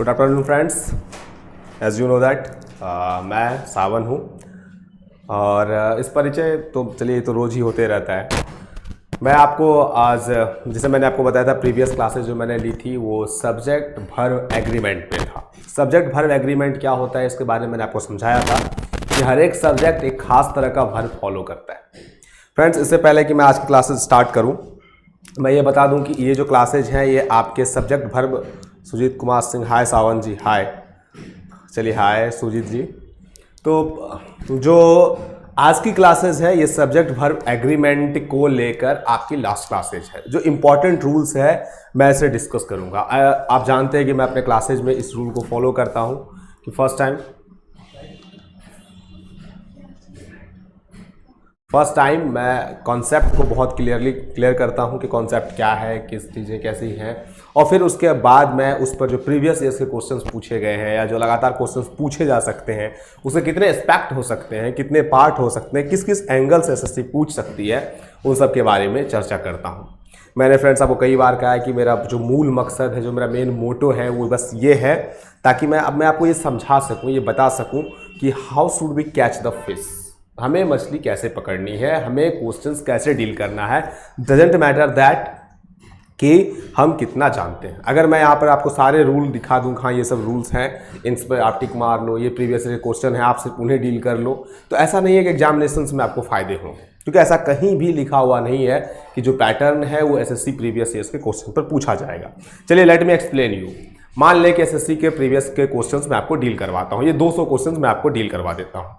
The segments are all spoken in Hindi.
Good afternoon friends, as you know that मैं सावन हूँ और इस परिचय तो चलिए तो रोज़ ही होते रहता है। मैं आपको आज जैसे मैंने आपको बताया था प्रीवियस क्लासेस जो मैंने ली थी वो सब्जेक्ट वर्ब एग्रीमेंट पे था। सब्जेक्ट वर्ब एग्रीमेंट क्या होता है इसके बारे में मैंने आपको समझाया था कि हर एक सब्जेक्ट एक खास तरह का वर्ब फॉलो करता है। फ्रेंड्स, इससे पहले कि मैं आज की क्लासेस स्टार्ट करूँ मैं ये बता दूं कि ये जो क्लासेज हैं ये आपके सब्जेक्ट वर्ब सुजीत कुमार सिंह, हाय सावन जी, हाय, चलिए हाय सुजीत जी। तो जो आज की क्लासेज है ये सब्जेक्ट वर्ब एग्रीमेंट को लेकर आपकी लास्ट क्लासेज है। जो इंपॉर्टेंट रूल्स है मैं इसे डिस्कस करूंगा। आप जानते हैं कि मैं अपने क्लासेज में इस रूल को फॉलो करता हूं कि फर्स्ट टाइम मैं कॉन्सेप्ट को बहुत क्लियर करता हूं कि कॉन्सेप्ट क्या है, किस चीज़ें कैसी हैं, और फिर उसके बाद मैं उस पर जो प्रीवियस ईयर्स के क्वेश्चंस पूछे गए हैं या जो लगातार क्वेश्चंस पूछे जा सकते हैं उसे कितने एस्पेक्ट हो सकते हैं, कितने पार्ट हो सकते हैं, किस किस एंगल से एसएससी पूछ सकती है, उन सब के बारे में चर्चा करता हूँ। मैंने फ्रेंड्स आपको कई बार कहा है कि मेरा जो मूल मकसद है, जो मेरा मेन मोटो है वो बस ये है ताकि मैं आपको ये समझा सकूँ, ये बता सकूँ कि how should we catch the fish, हमें मछली कैसे पकड़नी है, हमें क्वेश्चंस कैसे डील करना है। डजंट मैटर दैट कि हम कितना जानते हैं। अगर मैं यहाँ पर आपको सारे रूल दिखा दूँ, हाँ ये सब रूल्स हैं, इन पर आप टिक मार लो, ये प्रीवियस क्वेश्चन है आप सिर्फ उन्हें डील कर लो, तो ऐसा नहीं है कि एग्जामिनेशंस में आपको फायदे हों, क्योंकि ऐसा कहीं भी लिखा हुआ नहीं है कि जो पैटर्न है वो एसएससी प्रीवियस ईयर्स के क्वेश्चन पर पूछा जाएगा। चलिए लेट मी एक्सप्लेन यू। मान लें कि एसएससी के प्रीवियस के क्वेश्चन मैं आपको डील करवाता हूँ, ये 200 क्वेश्चन मैं आपको डील करवा देता हूँ।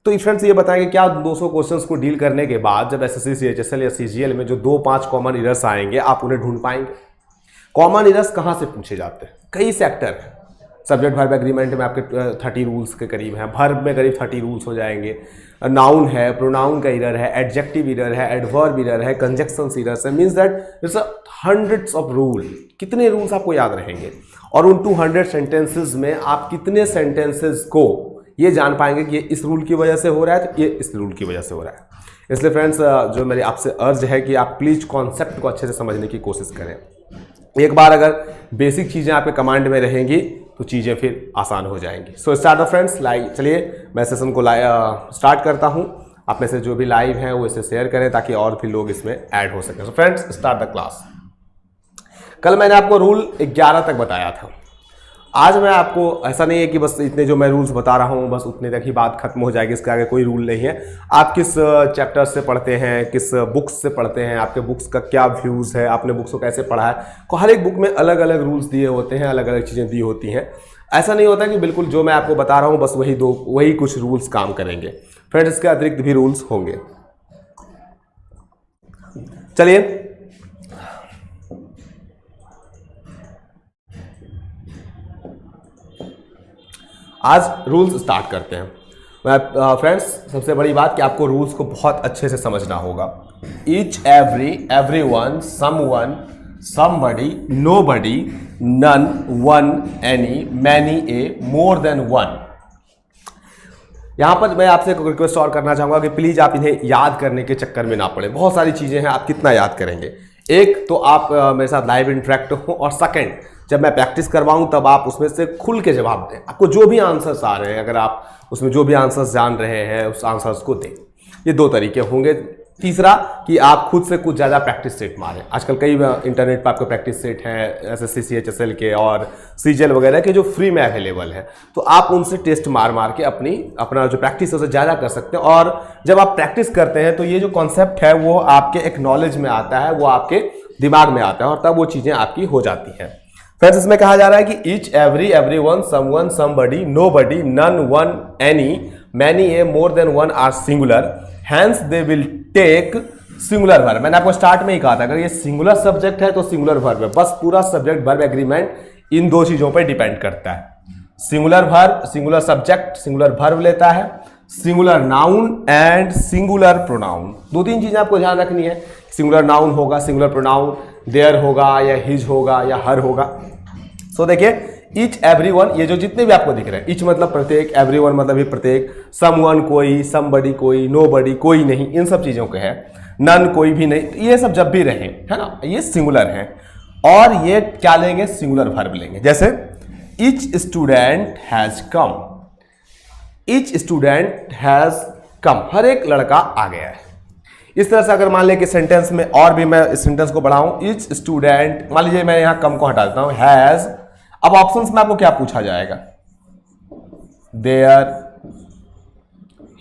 तो फ्रेंड्स ये बताएंगे क्या 200 क्वेश्चंस को डील करने के बाद जब एसएससी सीएचएसएल या सीजीएल में जो 2-5 कॉमन एरर्स आएंगे आप उन्हें ढूंढ पाएंगे? कॉमन एरर्स कहाँ से पूछे जाते हैं? कई सेक्टर हैं। सब्जेक्ट वर्ब एग्रीमेंट में आपके 30 रूल्स के करीब हैं, वर्ब में करीब 30 रूल्स हो जाएंगे, नाउन है, प्रोनाउन का एरर है, एडजेक्टिव एरर है, एडवर्ब एरर है, कंजक्शंस एरर्स है, means that it's hundreds of rule. कितने रूल्स आपको याद रहेंगे और उन 200 सेंटेंसेस में आप कितने सेंटेंसेस को ये जान पाएंगे कि ये इस रूल की वजह से हो रहा है तो ये इस रूल की वजह से हो रहा है। इसलिए फ्रेंड्स जो मेरी आपसे अर्ज है कि आप प्लीज कॉन्सेप्ट को अच्छे से समझने की कोशिश करें। एक बार अगर बेसिक चीज़ें आपके कमांड में रहेंगी तो चीज़ें फिर आसान हो जाएंगी। सो स्टार्ट द फ्रेंड्स, चलिए मैं सेशन को स्टार्ट करता हूँ। आप में से जो भी लाइव हैं वो इसे शेयर करें ताकि और भी लोग इसमें ऐड हो सकें। So friends start the class. कल मैंने आपको रूल 11 तक बताया था। आज मैं आपको, ऐसा नहीं है कि बस इतने जो मैं रूल्स बता रहा हूँ बस उतने तक ही बात खत्म हो जाएगी, इसके आगे कोई रूल नहीं है। आप किस चैप्टर से पढ़ते हैं, किस बुक्स से पढ़ते हैं, आपके बुक्स का क्या व्यूज़ है, आपने बुक्स को कैसे पढ़ा है, को हर एक बुक में अलग अलग रूल्स दिए होते हैं, अलग अलग चीज़ें दी होती हैं। ऐसा नहीं होता कि बिल्कुल जो मैं आपको बता रहा हूँ बस वही कुछ रूल्स काम करेंगे। फ्रेंड्स इसके अतिरिक्त भी रूल्स होंगे। चलिए आज रूल्स स्टार्ट करते हैं। फ्रेंड्स सबसे बड़ी बात कि आपको रूल्स को बहुत अच्छे से समझना होगा। Each, everyone, someone, somebody, nobody, none, one, any, many, a, more than one. यहां पर मैं आपसे एक रिक्वेस्ट और करना चाहूंगा कि प्लीज आप इन्हें याद करने के चक्कर में ना पड़े। बहुत सारी चीजें हैं, आप कितना याद करेंगे? एक तो आप मेरे साथ लाइव इंटरेक्ट हो, और सेकंड जब मैं प्रैक्टिस करवाऊं तब आप उसमें से खुल के जवाब दें। आपको जो भी आंसर्स आ रहे हैं, अगर आप उसमें जो भी आंसर्स जान रहे हैं उस आंसर्स को दें। ये 2 तरीके होंगे। तीसरा कि आप खुद से कुछ ज़्यादा प्रैक्टिस सेट मारें। आजकल कई इंटरनेट पर आपके प्रैक्टिस सेट हैं एसएससी सीएचएसएल के और सीजीएल वगैरह के जो फ्री में अवेलेबल है, तो आप उनसे टेस्ट मार के अपना जो प्रैक्टिस है उसे ज़्यादा कर सकते हैं। और जब आप प्रैक्टिस करते हैं तो ये जो कॉन्सेप्ट है वो आपके एक नॉलेज में आता है, वो आपके दिमाग में आता है और तब वो चीज़ें आपकी हो जाती हैं। फ्रेंड्स इसमें कहा जा रहा है कि each, everyone, someone, somebody, nobody, none, one, any, many, a, more than one are singular, hence they will take singular verb. मैंने आपको स्टार्ट में ही कहा था अगर ये सिंगुलर सब्जेक्ट है तो सिंगुलर वर्ब है। बस पूरा सब्जेक्ट वर्ब एग्रीमेंट इन 2 चीजों पर डिपेंड करता है। Singular verb, singular subject, singular verb लेता है, singular noun and singular pronoun. 2-3 चीजें आपको ध्यान रखनी है। सिंगुलर नाउन होगा, सिंगुलर प्रोनाउन देयर होगा या हिज होगा या हर होगा। सो देखिए ईच, एवरीवन, ये जो जितने भी आपको दिख रहे हैं, ईच मतलब प्रत्येक, एवरीवन मतलब भी प्रत्येक, समवन कोई, समबडी कोई, नोबडी कोई नहीं, इन सब चीजों के है। नन कोई भी नहीं, ये सब जब भी रहे, है ना, ये सिंगुलर है। और ये क्या लेंगे? सिंगुलर वर्ब लेंगे। जैसे each student has come, each student has come, हर एक लड़का आ गया है। इस तरह से अगर मान लें कि सेंटेंस में और भी मैं इस सेंटेंस को बढ़ाऊं, ईच स्टूडेंट, मान लीजिए मैं यहां कम को हटा देता हूं, हैज, अब ऑप्शंस में आपको क्या पूछा जाएगा, देयर,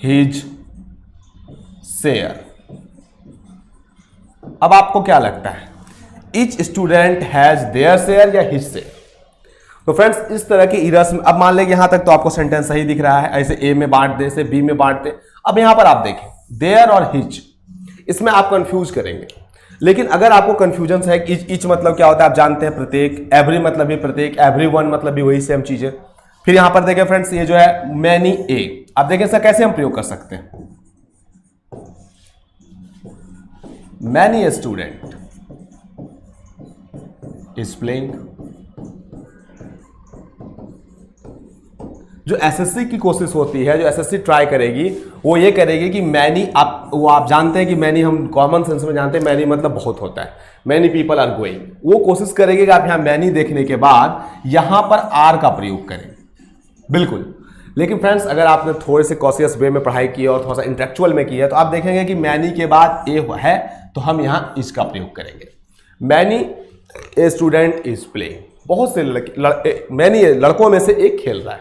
हिज, शेयर। अब आपको क्या लगता है, each student has their share या हिज शेयर? तो फ्रेंड्स इस तरह की इरर्स में, अब मान लें यहां तक तो आपको सेंटेंस सही दिख रहा है, ऐसे ए में बांट दे, ऐसे बी में बांट दे। अब यहां पर आप देखें देयर और हिज, इसमें आप कंफ्यूज करेंगे। लेकिन अगर आपको कंफ्यूजन है कि ईच मतलब क्या होता है आप जानते हैं, प्रत्येक, एवरी मतलब भी प्रत्येक, एवरी वन मतलब भी वही सेम चीज है। फिर यहां पर देखें फ्रेंड्स, ये जो है मैनी ए, आप देखें सर कैसे हम प्रयोग कर सकते हैं, मैनी स्टूडेंट इज प्लेइंग। जो एसएससी की कोशिश होती है, जो एसएससी ट्राई करेगी, वो ये करेगी कि मैनी, आप जानते हैं कि मैनी हम कॉमन सेंस में जानते हैं, मैनी मतलब बहुत होता है, मैनी पीपल आर गोइंग। वो कोशिश करेगी कि आप यहां मैनी देखने के बाद यहां पर आर का प्रयोग करें, बिल्कुल। लेकिन फ्रेंड्स अगर आपने थोड़े से कॉशियस वे में पढ़ाई की है और थोड़ा सा इंटेलेक्चुअल में की है, तो आप देखेंगे कि मैनी के बाद ए है तो हम यहां इसका प्रयोग करेंगे, many a student is playing. बहुत से मैनी लड़कों में से एक खेल रहा है,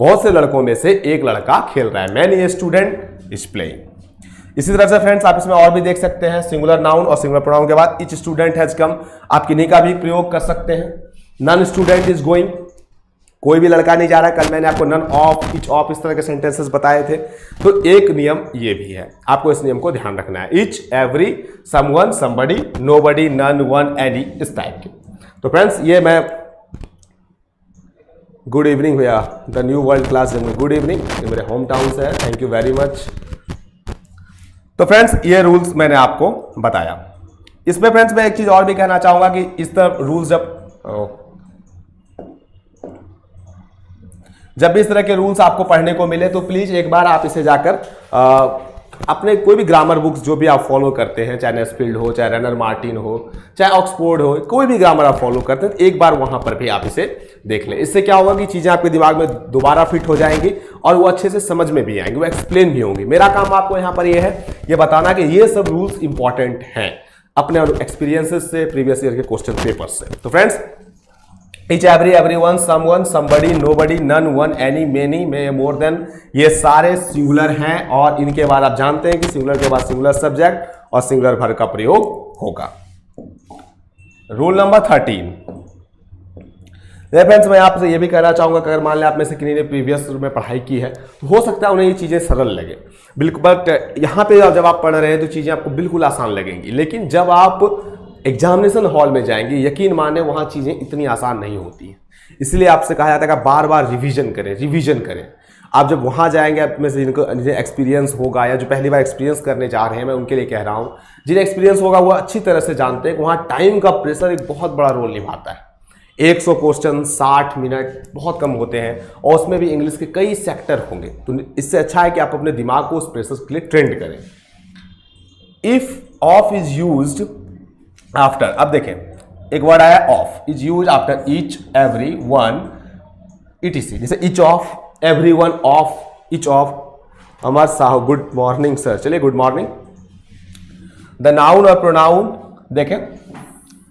बहुत से लड़कों में से एक लड़का खेल रहा है, many a student is playing. इसी तरह से फ्रेंड्स आप इसमें और भी देख सकते हैं, सिंगुलर नाउन और सिंगुलर प्रोनाउन के बाद ईच स्टूडेंट हैज कम, आप किन्हीं का भी प्रयोग कर सकते हैं। नन स्टूडेंट इज गोइंग, कोई भी लड़का नहीं जा रहा है। कल मैंने आपको नन ऑफ, ईच ऑफ, इस तरह के सेंटेंसेस बताए थे। तो एक नियम ये भी है, आपको इस नियम को ध्यान रखना है, each, every, someone, somebody, nobody, none, one, any, इस टाइप के। तो फ्रेंड्स ये मैं, गुड इवनिंग भैया, the new world class, good evening, ये मेरे होम टाउन से है, थैंक यू वेरी मच। तो फ्रेंड्स ये रूल्स मैंने आपको बताया। इसमें फ्रेंड्स मैं एक चीज और भी कहना चाहूंगा कि इस तरह रूल्स जब भी इस तरह के रूल्स आपको पढ़ने को मिले तो प्लीज एक बार आप इसे जाकर अपने कोई भी ग्रामर बुक्स जो भी आप फॉलो करते हैं, चाहे नेस्फील्ड हो, चाहे रनर मार्टिन हो, चाहे ऑक्सफोर्ड हो, कोई भी ग्रामर आप फॉलो करते हैं, तो एक बार वहां पर भी आप इसे देख लें। इससे क्या होगा कि चीजें आपके दिमाग में दोबारा फिट हो जाएंगी और वो अच्छे से समझ में भी आएंगी, वो एक्सप्लेन भी होंगी। मेरा काम आपको यहाँ पर ये है, ये बताना कि ये सब रूल्स इंपॉर्टेंट हैं अपने एक्सपीरियंसेस से, प्रीवियस ईयर के क्वेश्चन पेपर से। तो friends each, every, everyone, someone, somebody, nobody, none, one, any, many, may, more than, ये सारे सिंगुलर हैं और इनके बाद आप जानते हैं कि सिंगुलर के बाद सिंगुलर सब्जेक्ट और सिंगुलर वर्ब का प्रयोग होगा। Rule number 13। फ्रेंड्स मैं आपसे ये भी कहना चाहूंगा कि अगर मान लें आप में से किसी ने प्रीवियस में पढ़ाई की है तो हो सकता है उन्हें ये चीज़ें सरल लगे, बिल्कुल, बट यहाँ पे जब आप पढ़ रहे हैं तो चीज़ें आपको बिल्कुल आसान लगेंगी। लेकिन जब आप एग्जामिनेशन हॉल में जाएंगे, यकीन माने वहाँ चीज़ें इतनी आसान नहीं होती हैं। इसलिए आपसे कहा जाता है कि बार बार रिवीजन करें। आप जब वहाँ जाएंगे, आप में से जिन्हें एक्सपीरियंस होगा या जो पहली बार एक्सपीरियंस करने जा रहे हैं, मैं उनके लिए कह रहा हूँ, जिन्हें एक्सपीरियंस होगा वो अच्छी तरह से जानते हैं कि वहाँ टाइम का प्रेशर एक बहुत बड़ा रोल निभाता है। 100 क्वेश्चन 60 मिनट बहुत कम होते हैं और उसमें भी इंग्लिश के कई सेक्टर होंगे। तो इससे अच्छा है कि आप अपने दिमाग को उस प्रेशर के लिए ट्रेंड करें। If of is used after, अब देखें एक वर्ड आया of, is use after each, every, one, etc। जैसे each of, every one of, each of. Amar Sahu good morning sir, चलिए गुड मॉर्निंग। द नाउन और प्रोनाउन देखें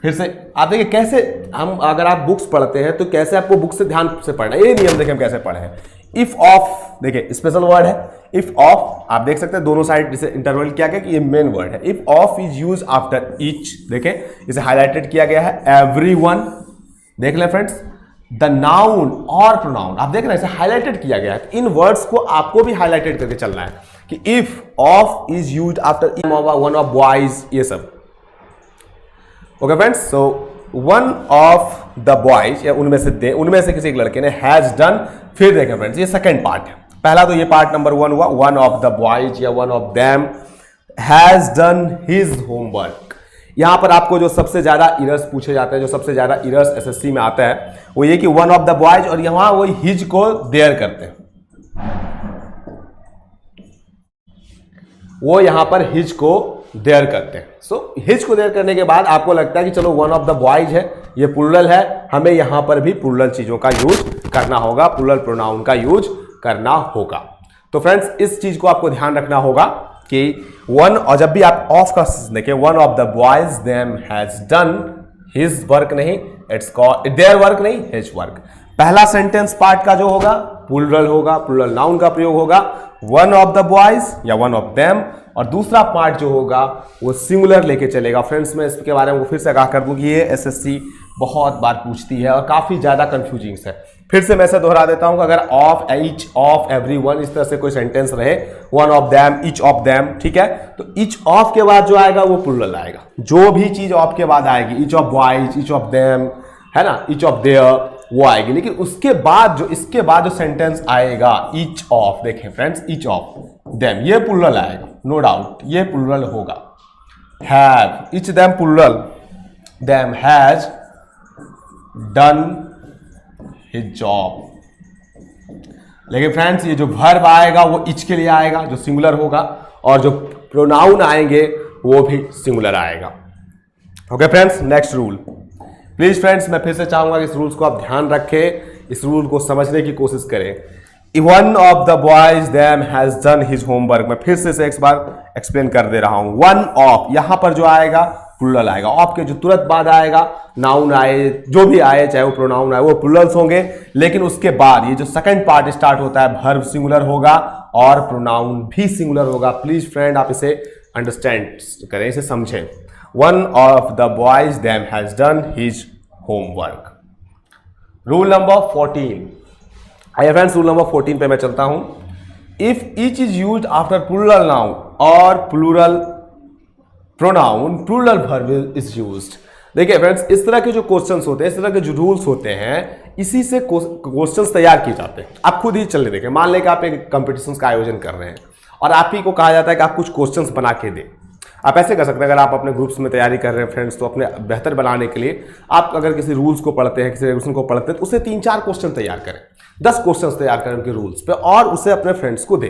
फिर से, आप देखिए कैसे हम, अगर आप बुक्स पढ़ते हैं तो कैसे आपको बुक से ध्यान से पढ़ना है, ये नियम देखें हम कैसे पढ़े हैं। इफ ऑफ, देखिए स्पेशल वर्ड है, इफ ऑफ, आप देख सकते हैं दोनों साइड जैसे इंटरवल किया गया कि ये मेन वर्ड है। If of is use after each, देखें इसे हाईलाइटेड किया गया है। एवरीवन, देख लें फ्रेंड्स। द नाउन और प्रोनाउन, आप देख रहे हैं इसे हाईलाइटेड किया गया है। इन वर्ड्स को आपको भी हाईलाइटेड करके चलना है कि if of is use after one of boys, ये सब। Okay friends, so one of the boys या उनमें से किसी एक लड़के ने हैज डन। फिर देखें फ्रेंड्स ये सेकंड पार्ट है, पहला तो ये पार्ट नंबर 1 हुआ, वन ऑफ द बॉयज या one of them has done his homework. यहां पर आपको जो सबसे ज्यादा इरर्स पूछे जाते हैं, जो सबसे ज्यादा इरर्स एसएससी में आता है वो ये कि वन ऑफ द बॉयज और यहां वो हिज को देयर करते हैं, वो यहां पर हिज को देयर करते हैं। सो हिज को देयर करने के बाद आपको लगता है कि चलो वन ऑफ द बॉयज है, ये प्लूरल है, हमें यहां पर भी प्लूरल चीजों का यूज करना होगा, प्लूरल प्रोनाउन का यूज करना होगा। तो फ्रेंड्स इस चीज को आपको ध्यान रखना होगा कि वन, और जब भी आप ऑफ का देखें, one of the boys them has done his work नहीं, इट्स कॉल्ड देयर वर्क नहीं, हिज वर्क। पहला सेंटेंस पार्ट का जो होगा प्लूरल होगा, प्लूरल नाउन का प्रयोग होगा, वन ऑफ द बॉयज या वन ऑफ देम, और दूसरा पार्ट जो होगा वो सिंगुलर लेके चलेगा। फ्रेंड्स मैं इसके बारे में फिर से आगाह कर दूं कि ये एसएससी बहुत बार पूछती है और काफी ज्यादा कंफ्यूजिंग है। फिर से मैं इसे दोहरा देता हूं कि अगर ऑफ, ईच ऑफ, एवरीवन, इस तरह से कोई सेंटेंस रहे, one of them, each of them, ठीक है, तो ईच ऑफ के बाद जो आएगा वो प्लूरल आएगा। जो भी चीज ऑफ के बाद आएगी, each of boys, each of them, है ना, ईच ऑफ देयर, वो आएगी। लेकिन उसके बाद जो, इसके बाद जो सेंटेंस आएगा ईच ऑफ, देखें फ्रेंड्स, ईच ऑफ देम, ये प्लूरल आएगा, नो डाउट ये प्लूरल होगा। Have, each them plural, them has done his job. लेकिन फ्रेंड्स ये जो वर्ब आएगा वो ईच के लिए आएगा, जो सिंगुलर होगा, और जो प्रोनाउन आएंगे वो भी सिंगुलर आएगा। Okay friends, next rule. Please friends मैं फिर से चाहूंगा कि इस रूल्स को आप ध्यान रखें, इस रूल को समझने की कोशिश करें। One of the boys them has done his homework, मैं फिर से एक बार एक्सप्लेन कर दे रहा हूं। वन ऑफ, यहां पर जो आएगा प्लूरल आएगा, ऑफ के जो तुरंत बाद आएगा, नाउन आए, जो भी आए, चाहे वो प्रोनाउन आए, वो प्लूरल्स होंगे। लेकिन उसके बाद ये जो सेकंड पार्ट स्टार्ट होता है, वर्ब सिंगुलर होगा और प्रोनाउन भी सिंगुलर होगा। प्लीज फ्रेंड आप इसे अंडरस्टैंड करें, इसे समझें। One of the boys them has done his homework. Rule number 14। आइए फ्रेंड्स रूल नंबर 14 पे मैं चलता हूं। If each is used after plural noun और plural pronoun, plural verb is used. देखिए फ्रेंड्स इस तरह के जो क्वेश्चंस होते हैं, इस तरह के जो रूल्स होते हैं, इसी से क्वेश्चंस तैयार किए जाते हैं। आप खुद ही चलिए देखें, मान लें कि आप एक कंपटीशन का आयोजन कर रहे हैं और आप ही को कहा जाता है कि आप कुछ क्वेश्चंस बना के दें। आप ऐसे कर सकते हैं, अगर आप अपने ग्रुप्स में तैयारी कर रहे हैं फ्रेंड्स, तो अपने बेहतर बनाने के लिए आप अगर किसी रूल्स को पढ़ते हैं, किसी रेगुलेशन को पढ़ते हैं, तो उससे 3-4 क्वेश्चन तैयार करें, 10 क्वेश्चन तैयार करें उनके रूल्स पे और उसे अपने फ्रेंड्स को दें।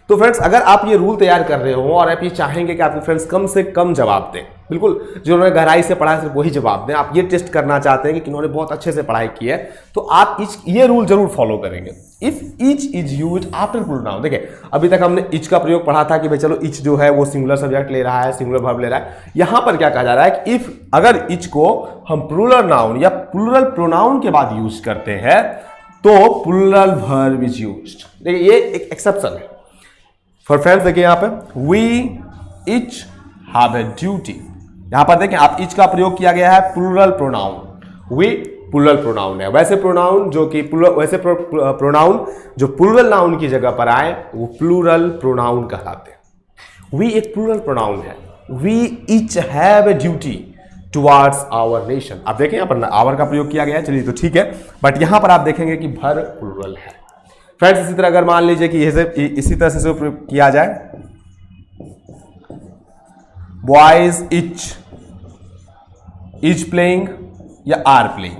तो फ्रेंड्स अगर आप ये रूल तैयार कर रहे हो और आप ये चाहेंगे कि आपके फ्रेंड्स कम से कम जवाब दें, बिल्कुल जिन्होंने गहराई से पढ़ा है सिर्फ वही जवाब दें, आप ये टेस्ट करना चाहते हैं कि किन्होंने बहुत अच्छे से पढ़ाई की है, तो आप ये रूल जरूर फॉलो करेंगे। If each is used after plural, देखिए अभी तक हमने ईच का प्रयोग पढ़ा था कि भाई चलो ईच जो है वो सिंगुलर सब्जेक्ट ले रहा है, सिंगुलर वर्ब ले रहा है। यहां पर क्या कहा जा रहा है कि इफ अगर ईच को हम प्लूरल नाउन या प्लूरल प्रोनाउन के बाद यूज करते हैं तो प्लूरल वर्ब इज यूज्ड। देखिए ये एक एक्सेप्शन है। फॉर फ्रेंड्स देखिए यहां पे we each have a duty, यहां पर देखिए आप ईच का प्रयोग किया गया है plural pronoun, we plural pronoun है। वैसे प्रोनाउन जो कि प्रोनाउन जो प्लूरल नाउन की जगह पर आए वो प्लूरल प्रोनाउन कहलाते हैं। वी एक प्लूरल प्रोनाउन है। We each have a duty towards our nation. आप देखें यहां पर आवर का प्रयोग किया गया है, चलिए तो ठीक है, बट यहां पर आप देखेंगे कि भर प्लूरल है। फ्रेंड्स इसी तरह अगर मान लीजिए कि इसी तरह से प्रयोग किया जाए, बॉयज इच प्लेइंग या आर प्लेइंग।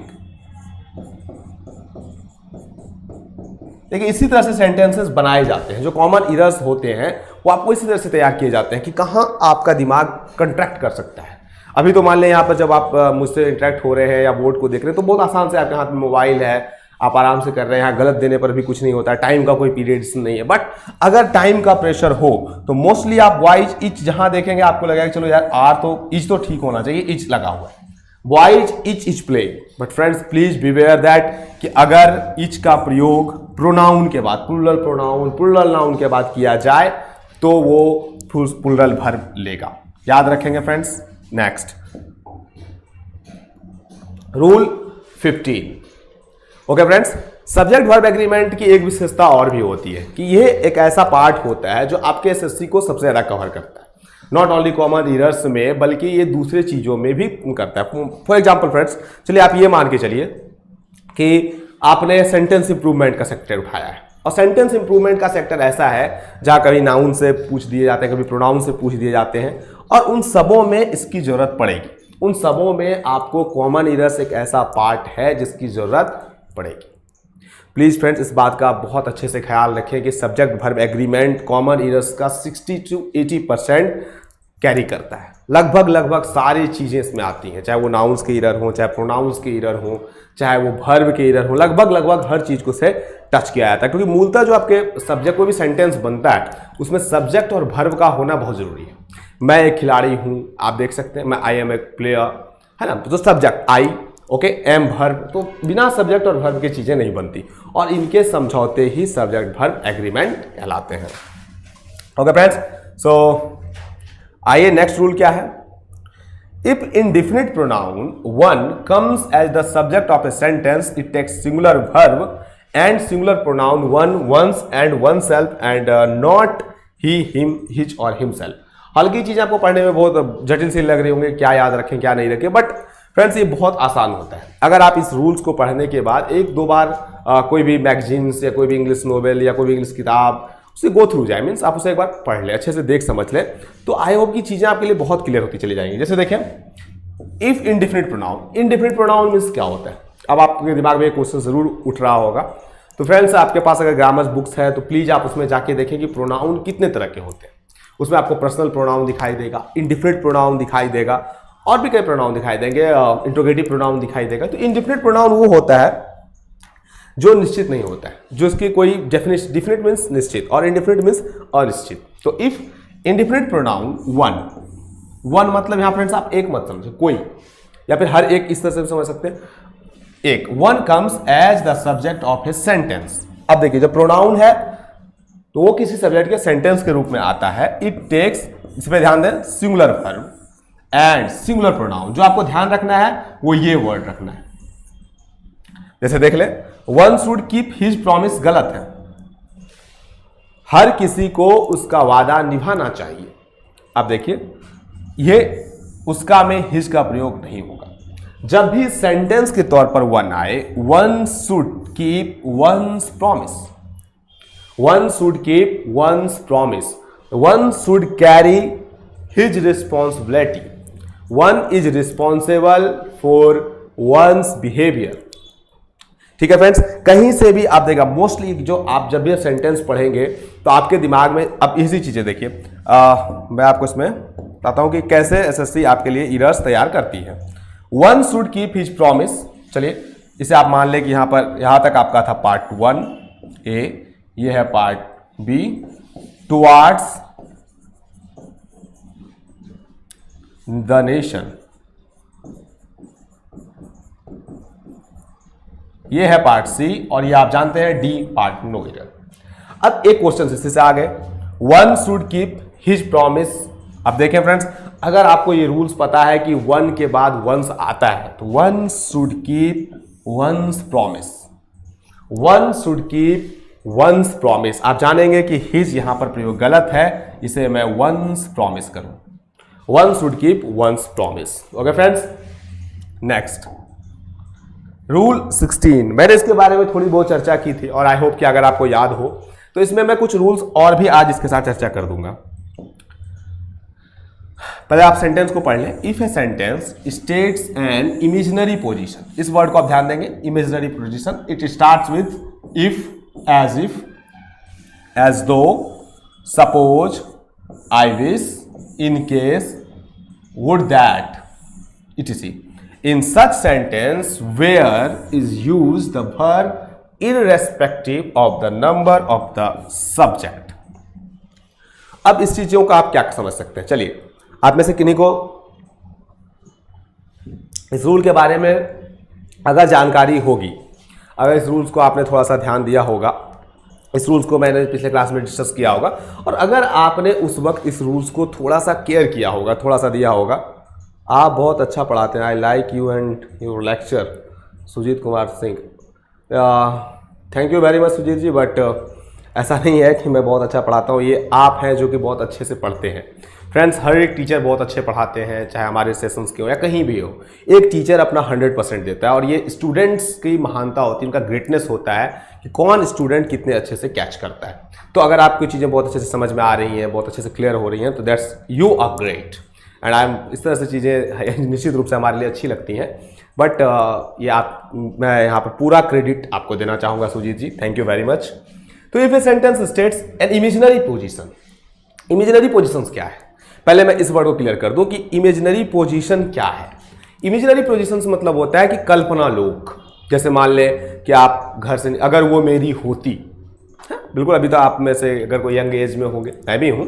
देखिए इसी तरह से सेंटेंसेस बनाए जाते हैं। जो कॉमन इरर्स होते हैं वो आपको इसी तरह से तैयार किए जाते हैं कि कहां आपका दिमाग कंट्रैक्ट कर सकता है। अभी तो मान लें यहाँ पर जब आप मुझसे इंटरेक्ट हो रहे हैं या बोर्ड को देख रहे हैं तो बहुत आसान से आपके हाथ में मोबाइल है, आप आराम से कर रहे हैं, यहाँ गलत देने पर भी कुछ नहीं होता है, टाइम का कोई पीरियड नहीं है। बट अगर टाइम का प्रेशर हो तो मोस्टली आप बॉयज इच जहां देखेंगे आपको लगेगा चलो यार आर तो इच तो ठीक होना चाहिए, इच लगा हुआ है, boys etch play. But friends please beware that कि अगर इच का प्रयोग प्रोनाउन के बाद, प्लूरल प्रोनाउन प्लूरल नाउन के बाद किया जाए तो वो प्लूरल वर्ब लेगा, याद रखेंगे friends. Next rule 15। Okay friends, subject verb agreement की एक विशेषता और भी होती है कि यह एक ऐसा पार्ट होता है जो आपके एसएससी को सबसे ज्यादा कवर करता है, नॉट ओनली कॉमन इरर्स में बल्कि ये दूसरे चीजों में भी करता है। फॉर एग्जांपल फ्रेंड्स, चलिए आप ये मान के चलिए कि आपने सेंटेंस इंप्रूवमेंट का सेक्टर उठाया है और सेंटेंस इंप्रूवमेंट का सेक्टर ऐसा है जहां कभी नाउन से पूछ दिए जाते हैं, कभी प्रोनाउन से पूछ दिए जाते हैं और उन सबों में इसकी जरूरत पड़ेगी। उन सबों में आपको कॉमन इरर्स एक ऐसा पार्ट है जिसकी जरूरत पड़ेगी। प्लीज फ्रेंड्स इस बात का बहुत अच्छे से ख्याल रखें कि subject verb agreement common errors का 60 to 80% कैरी करता है। लगभग सारी चीज़ें इसमें आती हैं, चाहे वो नाउन्स के एरर हो, चाहे प्रोनाउंस के एरर हो, चाहे वो वर्ब के एरर हो, लगभग हर चीज़ को से टच किया जाता है। क्योंकि मूलतः जो आपके सब्जेक्ट कोई भी सेंटेंस बनता है उसमें सब्जेक्ट और वर्ब का होना बहुत ज़रूरी है। मैं एक खिलाड़ी हूँ, आप देख सकते हैं, मैं आई एम ए प्लेयर, है ना, तो subject I, okay, am verb, तो बिना सब्जेक्ट और वर्ब की चीज़ें नहीं बनती, और इनके समझौते ही सब्जेक्ट वर्ब एग्रीमेंट कहलाते हैं। ओके फ्रेंड्स, सो आइए नेक्स्ट रूल क्या है। If indefinite pronoun one comes as the subject of a sentence, it takes singular verb and singular pronoun one, one's and oneself and not he, him, his और हिमसेल्फ। हल्की चीज़ आपको पढ़ने में बहुत जटिल सी लग रही होंगी, क्या याद रखें क्या नहीं रखें, बट फ्रेंड्स ये बहुत आसान होता है। अगर आप इस रूल्स को पढ़ने के बाद एक दो बार कोई भी मैगजीन्स या कोई भी इंग्लिश नोवेल या कोई भी इंग्लिश किताब उसे गो थ्रू जाए, मीन्स आप उसे एक बार पढ़ ले, अच्छे से देख समझ ले, तो आई होप की चीज़ें आपके लिए बहुत क्लियर होती चली जाएंगी। जैसे देखें, if indefinite pronoun, indefinite pronoun means क्या होता है। अब आपके दिमाग में एक क्वेश्चन जरूर उठ रहा होगा, तो फ्रेंड्स आपके पास अगर ग्रामर बुक्स है तो प्लीज़ आप उसमें जाके देखें कि प्रोनाउन कितने तरह के होते हैं। उसमें आपको पर्सनल प्रोनाउन दिखाई देगा, इंडिफिनिट प्रोनाउन दिखाई देगा, और भी कई प्रोनाउन दिखाई देंगे, इंट्रोगेटिव प्रोनाउन दिखाई देगा। तो इंडिफिनिट प्रोनाउन वो होता है जो निश्चित नहीं होता है, जो इसकी कोई डेफिनेशन, डिफिनिट मीन्स निश्चित और इंडिफिनिट मीन्स अनिश्चित। तो if indefinite pronoun one, one मतलब यहां फ्रेंड्स आप एक मत समझे, कोई, या फिर हर एक, इस तरह से भी समझ सकते हैं, एक, one comes as the subject of a sentence. अब देखिए जब प्रोनाउन है तो वो किसी सब्जेक्ट के सेंटेंस के रूप में आता है। इट टेक्स, इस पर ध्यान दें, singular verb and singular pronoun. जो आपको ध्यान रखना है वो ये वर्ड रखना है। जैसे देख ले, one should keep his promise, गलत है, हर किसी को उसका वादा निभाना चाहिए। अब देखिए ये उसका में हिज का प्रयोग नहीं होगा। जब भी सेंटेंस के तौर पर वन आए, one should keep one's promise, one should keep one's promise, one should carry his responsibility, one is responsible for one's behaviour. ठीक है फ्रेंड्स, कहीं से भी आप देखा मोस्टली जो आप जब भी सेंटेंस पढ़ेंगे तो आपके दिमाग में अब इसी चीजें देखिए, मैं आपको इसमें बताता हूं कि कैसे एसएससी आपके लिए एरर्स तैयार करती है। One should keep his promise, चलिए इसे आप मान लें कि यहां पर, यहां तक आपका था पार्ट वन ए, ये है part B, towards the nation, ये है पार्ट सी, और ये आप जानते हैं डी पार्ट नो एरर। अब एक क्वेश्चन इसी से आ गए, one should keep his promise. अब देखें फ्रेंड्स, अगर आपको ये रूल्स पता है कि वन के बाद वंस आता है, तो one should keep one's promise, one should keep one's promise. आप जानेंगे कि हिज यहां पर प्रयोग गलत है, इसे मैं वंस प्रॉमिस करूं, one should keep one's promise. Okay friends, next rule 16, मैंने इसके बारे में थोड़ी बहुत चर्चा की थी और आई होप कि अगर आपको याद हो तो इसमें मैं कुछ रूल्स और भी आज इसके साथ चर्चा कर दूंगा। पहले आप सेंटेंस को पढ़ लें। If a sentence states an imaginary position, इस वर्ड को आप ध्यान देंगे, imaginary position, it starts with if, as though, suppose, I wish, in case, would that, etc. In such sentence where is used the verb irrespective of the number of the subject. अब इस चीजों का आप क्या समझ सकते हैं, चलिए आप में से किन्हीं को इस रूल के बारे में अगर जानकारी होगी, अगर इस रूल्स को आपने थोड़ा सा ध्यान दिया होगा, इस रूल्स को मैंने पिछले क्लास में डिस्कस किया होगा, और अगर आपने उस वक्त इस रूल्स को थोड़ा सा केयर किया होगा, थोड़ा सा दिया होगा, आप बहुत अच्छा पढ़ाते हैं। I like you and your lecture, Sujit Kumar Singh. Thank you very much Sujit ji, but ऐसा नहीं है कि मैं बहुत अच्छा पढ़ाता हूँ, ये आप हैं जो कि बहुत अच्छे से पढ़ते हैं। फ्रेंड्स, हर एक टीचर बहुत अच्छे पढ़ाते हैं, चाहे हमारे सेशंस के हो या कहीं भी हो। एक टीचर अपना 100% देता है, और ये स्टूडेंट्स की महानता होती है, उनका ग्रेटनेस होता है कि कौन स्टूडेंट कितने अच्छे से कैच करता है। तो अगर आपको चीज़ें बहुत अच्छे से समझ में आ रही हैं, बहुत अच्छे से क्लियर हो रही हैं, तो that's you are great and I am, इस तरह से चीज़ें निश्चित रूप से हमारे लिए अच्छी लगती हैं। बट ये आप, मैं यहाँ पर पूरा क्रेडिट आपको देना चाहूँगा सुजीत जी, थैंक यू वेरी मच। तो if a sentence states an imaginary position, imaginary positions क्या है? पहले मैं इस वर्ड को क्लियर कर दूं कि इमेजिनरी पोजीशन क्या है। इमेजिनरी पोजीशन से मतलब होता है कि कल्पना लोक। जैसे मान ले कि आप घर से, अगर वो मेरी होती, बिल्कुल अभी तो आप में से अगर कोई यंग एज में होंगे, मैं भी हूँ,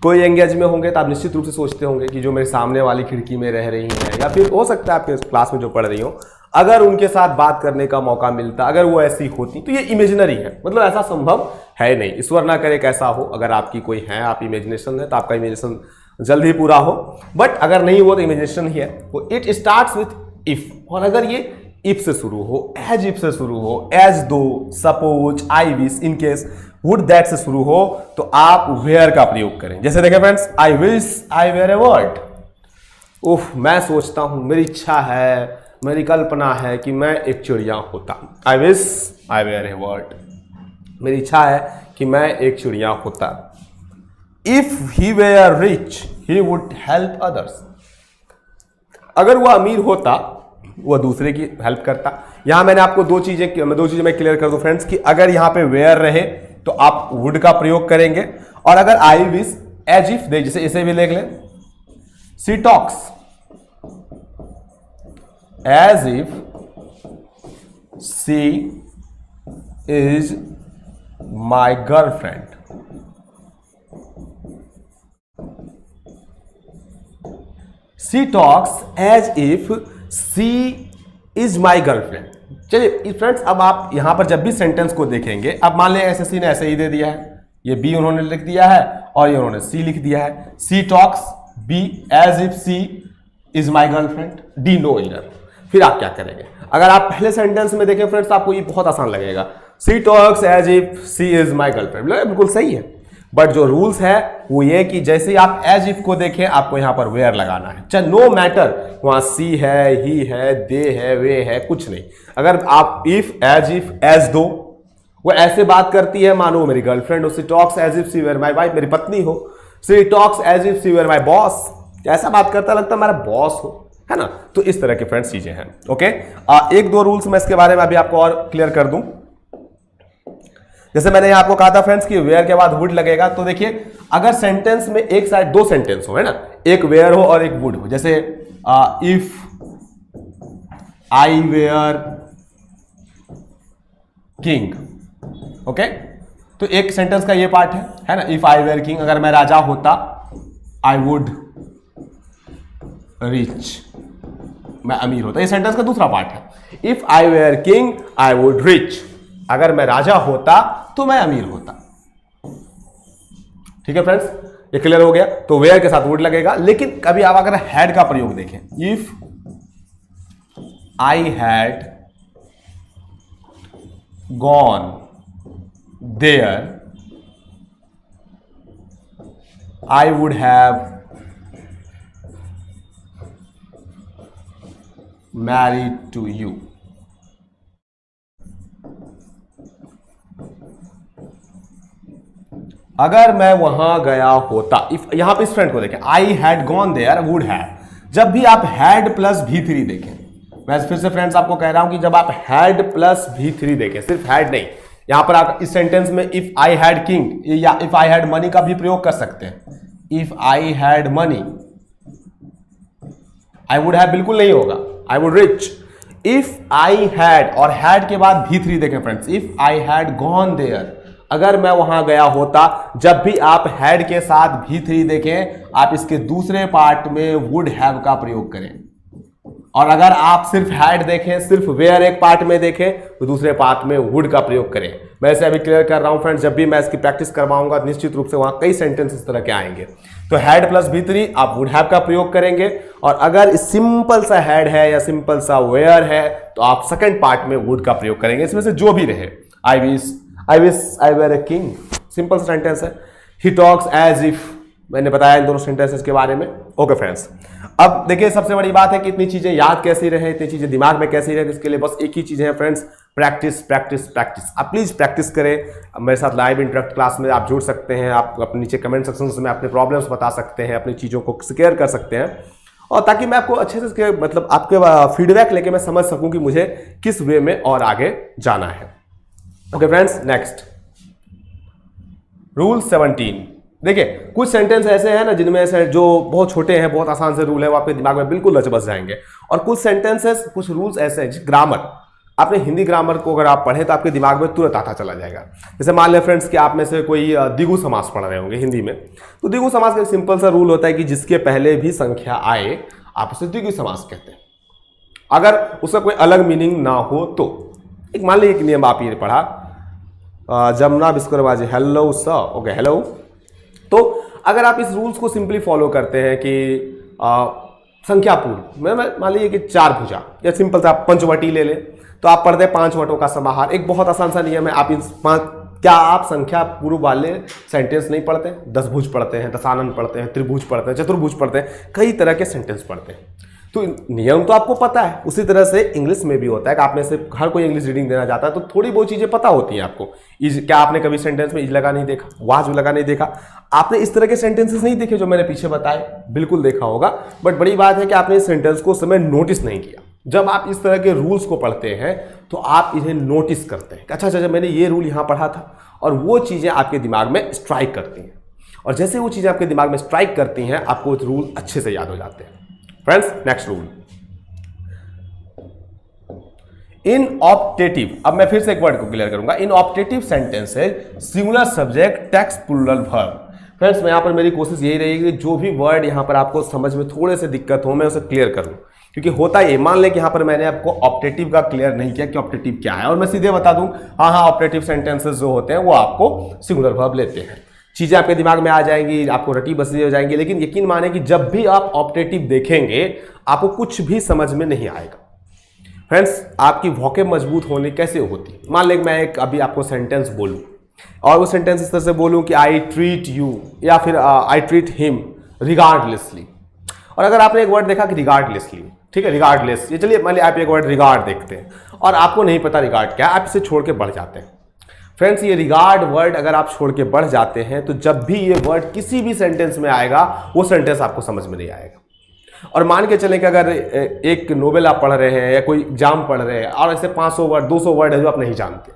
कोई यंग एज में होंगे तो आप निश्चित रूप से सोचते होंगे कि जो मेरे सामने वाली खिड़की में रह रही हैं, या फिर हो सकता है आपके क्लास में जो पढ़ रही हो, अगर उनके साथ बात करने का मौका मिलता, अगर वो ऐसी होती, तो ये इमेजिनरी है, मतलब ऐसा संभव है नहीं। ईश्वर ना करे कैसा हो, अगर आपकी कोई है, आप इमेजिनेशन है तो आपका इमेजिनेशन जल्द ही पूरा हो, बट अगर नहीं हो तो इमेजिनेशन ही है। तो इट स्टार्ट्स विथ इफ, और अगर ये इफ से शुरू हो, एज इफ से शुरू हो, as though, suppose, I wish, in case, would that से शुरू हो, तो आप वेयर का प्रयोग करें। जैसे देखें friends, I wish I were a word. उफ, मैं सोचता हूं, मेरी इच्छा है, मेरी कल्पना है कि मैं एक चिड़िया होता। I wish I were a word. मेरी इच्छा है कि मैं एक चिड़िया होता। If he were rich he would help others. अगर वह अमीर होता, वह दूसरे की हेल्प करता। यहां मैंने आपको दो चीजें मैं क्लियर कर दूं फ्रेंड्स, कि अगर यहां पे वेयर रहे तो आप वुड का प्रयोग करेंगे, और अगर I wish as if they, जैसे इसे भी लिख लें, she talks as if she is my girlfriend. She talks as if she is my girlfriend. चलिए फ्रेंड्स, अब आप यहां पर जब भी सेंटेंस को देखेंगे, अब मान लें एसएससी ने ऐसे ही दे दिया है, ये बी उन्होंने लिख दिया है और ये उन्होंने सी लिख दिया है। She talks be as if she is my girlfriend, डी नो इनर। फिर आप क्या करेंगे? अगर आप पहले सेंटेंस में देखें फ्रेंड्स, आपको ये बहुत आसान लगेगा, she talks as if she is my girlfriend, बिल्कुल सही है। बट जो रूल्स है वो ये कि जैसे ही आप एज इफ को देखें, आपको यहां पर वेयर लगाना है, चाहे नो मैटर वहां सी है, ही है, दे है, वे है, कुछ नहीं। अगर आप इफ एज दो, वो ऐसे बात करती है मानो मेरी गर्लफ्रेंड हो। She talks as if she were my wife, मेरी पत्नी हो। She talks as if she were my boss, ऐसा बात करता लगता हमारा बॉस हो, है ना। तो इस तरह की फ्रेंड्स चीजें हैं। ओके, एक दो रूल्स मैं इसके बारे में अभी आपको और क्लियर कर दूं। जैसे मैंने यहां आपको कहा था फ्रेंड्स कि वेयर के बाद वुड लगेगा, तो देखिए अगर सेंटेंस में एक साइड दो सेंटेंस हो, है ना, एक वेयर हो और एक वुड हो, जैसे if I were king, okay, तो एक सेंटेंस का ये पार्ट है ना, इफ आई वेयर किंग, अगर मैं राजा होता, आई वुड रिच, मैं अमीर होता, ये सेंटेंस का दूसरा पार्ट है। If I were king I would rich, अगर मैं राजा होता तो मैं अमीर होता। ठीक है फ्रेंड्स, ये क्लियर हो गया। तो वेयर के साथ वुड लगेगा। लेकिन कभी आप अगर हैड का प्रयोग देखें, if I had gone there I would have married to you. अगर मैं वहां गया होता, इफ यहां पे इस फ्रेंड को देखें, I had gone there would have, जब भी आप हैड प्लस V3 देखें, मैं फिर से फ्रेंड्स आपको कह रहा हूं कि जब आप हैड प्लस V3 देखें, सिर्फ हैड नहीं, यहां पर आप इस सेंटेंस में इफ आई हैड किंग या इफ आई हैड मनी का भी प्रयोग कर सकते हैं। If I had money, I would have बिल्कुल नहीं होगा, I would rich. If I had, और हैड के बाद V3 देखें friends, if I had gone there, अगर मैं वहां गया होता, जब भी आप हैड के साथ V3 देखें, आप इसके दूसरे पार्ट में वुड हैव का प्रयोग करें। और अगर आप सिर्फ हैड देखें, सिर्फ वेयर एक पार्ट में देखें, तो दूसरे पार्ट में वुड का प्रयोग करें। मैं इसे अभी क्लियर कर रहा हूं फ्रेंड्स, जब भी मैं इसकी प्रैक्टिस करवाऊंगा निश्चित रूप से वहां कई सेंटेंस इस तरह के आएंगे। तो हैड प्लस V3 आप वुड हैव का प्रयोग करेंगे, और अगर सिंपल सा हैड है या सिंपल सा वेयर है, तो आप सेकेंड पार्ट में वुड का प्रयोग करेंगे। इसमें से जो भी रहे, I wish I were a king, simple सा सेंटेंस है। ही टॉक्स एज इफ, मैंने बताया इन दोनों सेंटेंसेस के बारे में। ओके फ्रेंड्स, अब देखिए सबसे बड़ी बात है कि इतनी चीजें याद कैसी रहे, इतनी चीजें दिमाग में कैसी रहे, इसके लिए बस एक ही चीज है फ्रेंड्स, प्रैक्टिस प्रैक्टिस प्रैक्टिस। आप प्लीज प्रैक्टिस करें। मेरे साथ लाइव इंटरेक्ट क्लास में आप जुड़ सकते हैं, आप अपने नीचे कमेंट सेक्शन में अपने प्रॉब्लम्स बता सकते हैं, अपनी चीजों को शेयर कर सकते हैं, और ताकि मैं आपको अच्छे से मतलब आपके फीडबैक लेके मैं समझ सकूं कि मुझे किस वे में और आगे जाना है। ओके फ्रेंड्स, नेक्स्ट रूल 17, देखिए कुछ सेंटेंस ऐसे हैं ना जिनमें से जो बहुत छोटे हैं, बहुत आसान से रूल है, वो आपके दिमाग में बिल्कुल रच बस जाएंगे। और कुछ सेंटेंसेस, कुछ रूल्स ऐसे हैं, ग्रामर, आपने हिंदी ग्रामर को अगर आप पढ़ें तो आपके दिमाग में तुरंत आता चला जाएगा। जैसे मान लें फ्रेंड्स कि आप में से कोई द्विगु समास पढ़ रहे होंगे हिंदी में, तो द्विगु समास का एक सिंपल सा रूल होता है कि जिसके पहले भी संख्या आए आप उसे द्विगु समास कहते हैं, अगर उसका कोई अलग मीनिंग ना हो तो। एक मान लीजिए एक नियम आप ये पढ़ा, जमुना बिस्कुरबाजी, हेलो सर, ओके हेलो। तो अगर आप इस रूल्स को सिंपली फॉलो करते हैं कि संख्या पूर्व में मान लीजिए कि 4 भुजा, या सिंपल सा आप पंचवटी ले लें, तो आप पढ़ते हैं 5 वटों का समाहार। एक बहुत आसान सा नियम है, आप इन 5, क्या आप संख्या पूर्व वाले सेंटेंस नहीं पढ़ते हैं? 10 भुज पढ़ते हैं, दशानन पढ़ते हैं, त्रिभुज पढ़ते हैं, चतुर्भुज पढ़ते हैं, कई तरह के सेंटेंस पढ़ते हैं। तो नियम तो आपको पता है। उसी तरह से इंग्लिश में भी होता है कि आप में से हर कोई इंग्लिश रीडिंग देना चाहता है, तो थोड़ी बहुत चीजें पता होती हैं आपको। क्या आपने कभी सेंटेंस में इज लगा नहीं देखा, वाज लगा नहीं देखा? आपने इस तरह के सेंटेंसेस नहीं देखे जो मैंने पीछे बताए? बिल्कुल देखा होगा, बट बड़ी बात है कि आपने इस सेंटेंस को उस समय नोटिस नहीं किया। जब आप इस तरह के रूल्स को पढ़ते हैं तो आप इन्हें नोटिस करते हैं, अच्छा अच्छा मैंने ये रूल यहां पढ़ा था, और वो चीजें आपके दिमाग में स्ट्राइक करती हैं। और जैसे वो चीजें आपके दिमाग में स्ट्राइक करती हैं, आपको रूल अच्छे से याद हो जाते हैं। Friends, next rule, in optative, अब मैं फिर से एक वर्ड को क्लियर करूंगा, in optative sentences singular subject takes plural verb. Friends, मैं यहां पर मेरी कोशिश यही रहेगी कि जो भी वर्ड यहां पर आपको समझ में थोड़े से दिक्कत हो मैं उसे क्लियर करूं, क्योंकि होता ये, मान लें कि यहां पर मैंने आपको ऑप्टेटिव का क्लियर नहीं किया कि ऑप्टेटिव क्या है, और मैं सीधे बता दूं हाँ ऑप्टेटिव सेंटेंसेस जो होते हैं वो आपको सिंगुलर वर्ब लेते हैं, चीजें आपके दिमाग में आ जाएंगी, आपको रटी बसी हो जाएंगी। लेकिन यकीन माने कि जब भी आप ऑप्टेटिव देखेंगे आपको कुछ भी समझ में नहीं आएगा। फ्रेंड्स, आपकी वॉकेब मजबूत होने कैसे होती? मान लें मैं एक अभी आपको सेंटेंस बोलूं और वो सेंटेंस इस तरह से बोलूं कि आई ट्रीट यू, या फिर आई ट्रीट हिम रिगार्डलेसली। और अगर आपने एक वर्ड देखा कि रिगार्डलेसली, ठीक है, रिगार्डलेस, ये चलिए मान लीजिए आप एक वर्ड रिगार्ड देखते हैं और आपको नहीं पता रिगार्ड क्या, आप इसे छोड़ के बढ़ जाते हैं। फ्रेंड्स, ये रिगार्ड वर्ड अगर आप छोड़ के बढ़ जाते हैं तो जब भी ये वर्ड किसी भी सेंटेंस में आएगा वो सेंटेंस आपको समझ में नहीं आएगा। और मान के चलें कि अगर एक नोवेल आप पढ़ रहे हैं या कोई एग्जाम पढ़ रहे हैं और ऐसे 500 वर्ड 200 वर्ड है जो आप नहीं जानते,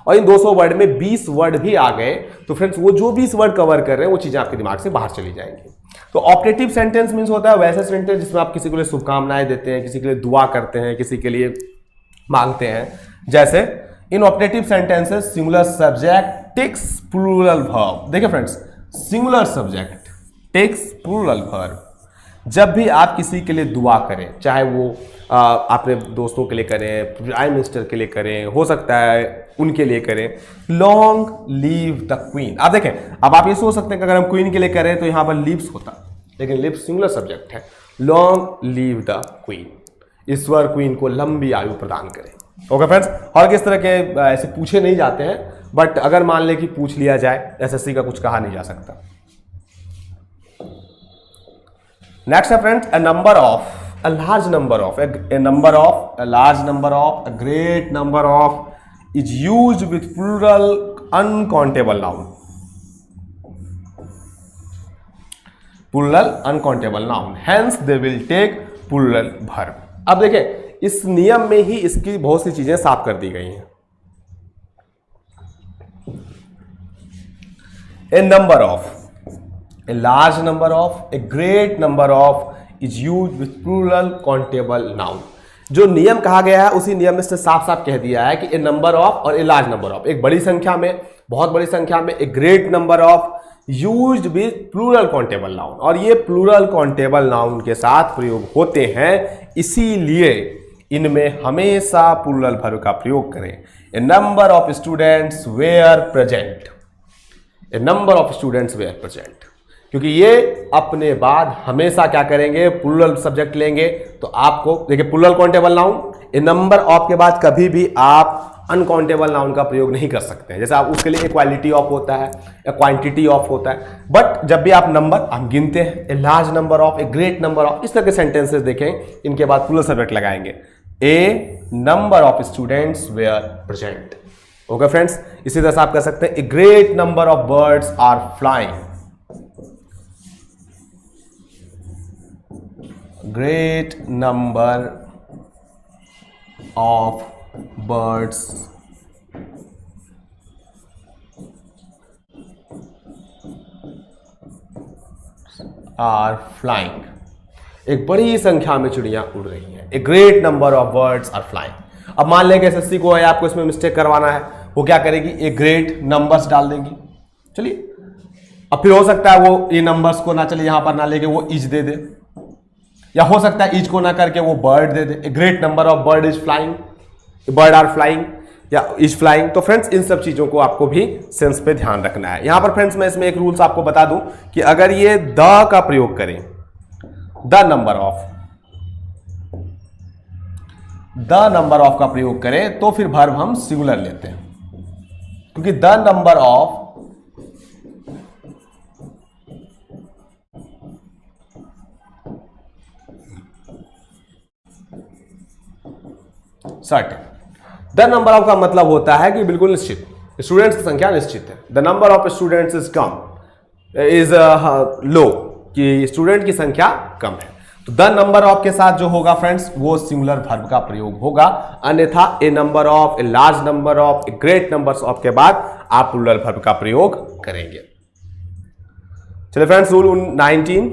और इन 200 वर्ड में 20 वर्ड भी आ गए तो फ्रेंड्स वो जो 20 वर्ड कवर कर रहे हैं वो चीजें आपके दिमाग से बाहर चली जाएंगी। तो ऑप्टेटिव सेंटेंस मींस होता है वैसा सेंटेंस जिसमें आप किसी के लिए शुभकामनाएं देते हैं, किसी के लिए दुआ करते हैं, किसी के लिए मांगते हैं। जैसे in optative sentences singular subject takes plural verb. देखिए friends, singular subject takes plural verb. जब भी आप किसी के लिए दुआ करें, चाहे वो अपने दोस्तों के लिए करें, प्राइम मिनिस्टर के लिए करें, हो सकता है उनके लिए करें, लॉन्ग लीव द क्वीन। आप देखें, अब आप ये सोच सकते हैं कि अगर हम क्वीन के लिए करें तो यहां पर लिव्स होता, लेकिन लिव्स सिंगुलर सब्जेक्ट है। Long leave the queen, Ishwar queen को लंबी आयु प्रदान करें। ओके फ्रेंड्स, और किस तरह के ऐसे पूछे नहीं जाते हैं, बट अगर मान ले कि पूछ लिया जाए, एसएससी का कुछ कहा नहीं जा सकता। नेक्स्ट है friends, a number of, a large number of, a number of, a large number of, a great number of is used with plural uncountable noun. Plural uncountable noun. Hence they will take plural verb. अब देखें, इस नियम में ही इसकी बहुत सी चीजें साफ कर दी गई हैं। A number of, a large number of, a great number of is used with plural countable noun. जो नियम कहा गया है उसी नियम में से साफ साफ कह दिया है कि ए नंबर ऑफ और ए लार्ज नंबर ऑफ, एक बड़ी संख्या में, बहुत बड़ी संख्या में, a great number of used with plural countable noun, और ये प्लूरल काउंटेबल नाउन के साथ प्रयोग होते हैं, इसीलिए इनमें हमेशा प्लूरल वर्ब का प्रयोग करें। A number of students were present, a number of students were present, क्योंकि ये अपने बाद हमेशा क्या करेंगे, प्लूरल सब्जेक्ट लेंगे। तो आपको देखिए, plural countable noun, a number of के बाद कभी भी आप अनकाउंटेबल नाउन का प्रयोग नहीं कर सकते हैं। जैसे आप उसके लिए क्वालिटी ऑफ होता है या क्वांटिटी ऑफ होता है, बट जब भी आप नंबर हम गिनते हैं, ए large number of, a great number of, इस तरह के सेंटेंसेस देखें, इनके बाद प्लूरल सब्जेक्ट लगाएंगे। A number of students were present. Okay friends, इसी तरह से आप कह सकते हैं a great number of birds are flying, great number of birds are flying, एक बड़ी संख्या में चिड़ियां उड़ रही हैं। A great number of birds are flying. अब मान लें कि एसएससी को है आपको इसमें मिस्टेक करवाना है, वो क्या करेगी, ए ग्रेट नंबर्स डाल देंगी। चलिए, अब फिर हो सकता है वो ये नंबर्स को ना चले यहां पर ना लेके वो इज दे दे, या हो सकता है इज को ना करके वो बर्ड दे दे। A great number of bird is flying, bird are flying या इज फ्लाइंग। तो फ्रेंड्स इन सब चीजों को आपको भी सेंस पे ध्यान रखना है। यहां पर फ्रेंड्स मैं इसमें एक रूल्स आपको बता दूं कि अगर ये द का प्रयोग करें, द नंबर ऑफ का प्रयोग करें तो फिर वर्ब हम सिंगुलर लेते हैं, क्योंकि the number of certain, the number of का मतलब होता है कि बिल्कुल निश्चित, स्टूडेंट्स की संख्या निश्चित है। The number of students is come is low, कि स्टूडेंट की संख्या कम है। तो द नंबर ऑफ के साथ जो होगा फ्रेंड्स वो सिंगुलर वर्ब का प्रयोग होगा, अन्यथा a number of, a large number of, a great numbers of के बाद आप प्लूरल वर्ब का प्रयोग करेंगे। चलिए friends, rule 19,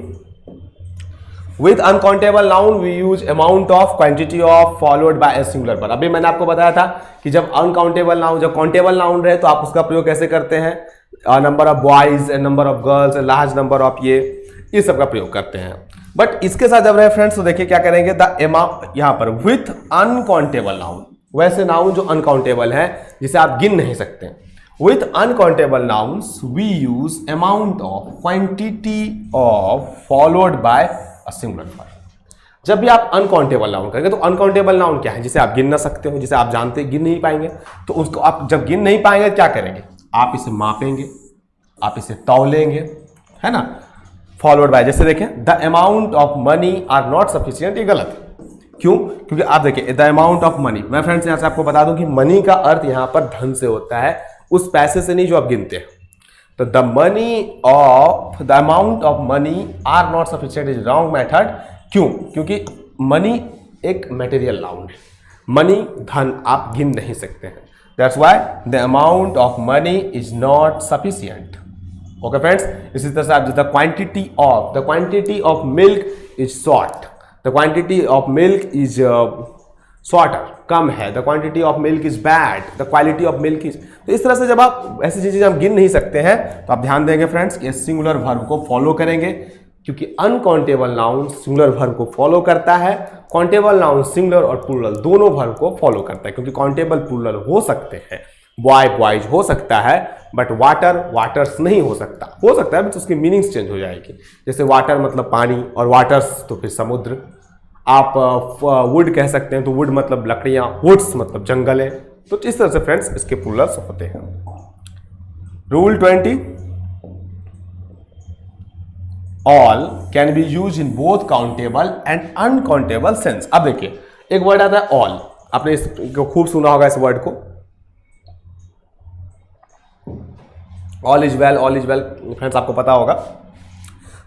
with uncountable noun we use amount of quantity of followed by a singular verb. अभी मैंने आपको बताया था कि जब अनकाउंटेबल नाउन, जब काउंटेबल नाउन रहे तो आप उसका प्रयोग कैसे करते हैं, number of boys, number of girls, large number of, ये सब का प्रयोग करते हैं। बट इसके साथ जब रहे फ्रेंड्स तो देखिए क्या करेंगे, द अमाउंट, यहां पर विथ अनकाउंटेबल नाउन, वैसे नाउन जो अनकाउंटेबल है जिसे आप गिन नहीं सकते, with uncountable nouns we use amount of quantity of followed by a singular verb. जब भी आप अनकाउंटेबल नाउन करेंगे, तो अनकाउंटेबल नाउन क्या है, जिसे आप गिन ना सकते हो, जिसे आप जानते गिन नहीं पाएंगे, तो उसको आप जब गिन नहीं पाएंगे क्या करेंगे, आप इसे मापेंगे, आप इसे तौलेंगे, है ना। फॉलोड बाय, जैसे देखें the amount of money are not sufficient, ये गलत है। क्यों, क्योंकि आप देखिए द अमाउंट ऑफ मनी, मैं फ्रेंड्स यहां से आपको बता दूं कि मनी का अर्थ यहां पर धन से होता है, उस पैसे से नहीं जो आप गिनते हैं। तो the money of, the amount of money are not sufficient is wrong method. क्यों, क्योंकि मनी एक मटेरियल नाउन है, मनी धन आप गिन नहीं सकते हैं, that's why the amount of money is not sufficient. Okay friends, इसी तरह से आप the quantity of milk is short, the quantity of milk is shorter, कम है, the quantity of milk is bad, the quality of milk is. तो इस तरह से जब आप ऐसी चीजें हम गिन नहीं सकते हैं तो आप ध्यान देंगे फ्रेंड्स कि सिंगुलर वर्ब को फॉलो करेंगे, क्योंकि अनकाउंटेबल नाउन सिंगुलर वर्ब को फॉलो करता है, काउंटेबल नाउन सिंगुलर और प्लूरल दोनों वर्ब को फॉलो करता है, क्योंकि काउंटेबल प्लूरल हो सकते हैं, बॉय बॉयज हो सकता है, बट वाटर वाटर्स नहीं हो सकता है बट उसकी मीनिंग्स चेंज हो जाएगी। जैसे वाटर मतलब पानी और वाटर्स तो फिर समुद्र। आप वुड कह सकते हैं तो वुड मतलब लकड़ियां, वुड्स मतलब जंगल है। तो इस तरह से फ्रेंड्स इसके प्लूरल्स होते हैं। Rule 20, all can be use in both countable and uncountable sense. अब देखिए एक वर्ड आता है ऑल, आपने इसको खूब सुना होगा इस वर्ड को, ऑल इज वेल फ्रेंड्स आपको पता होगा।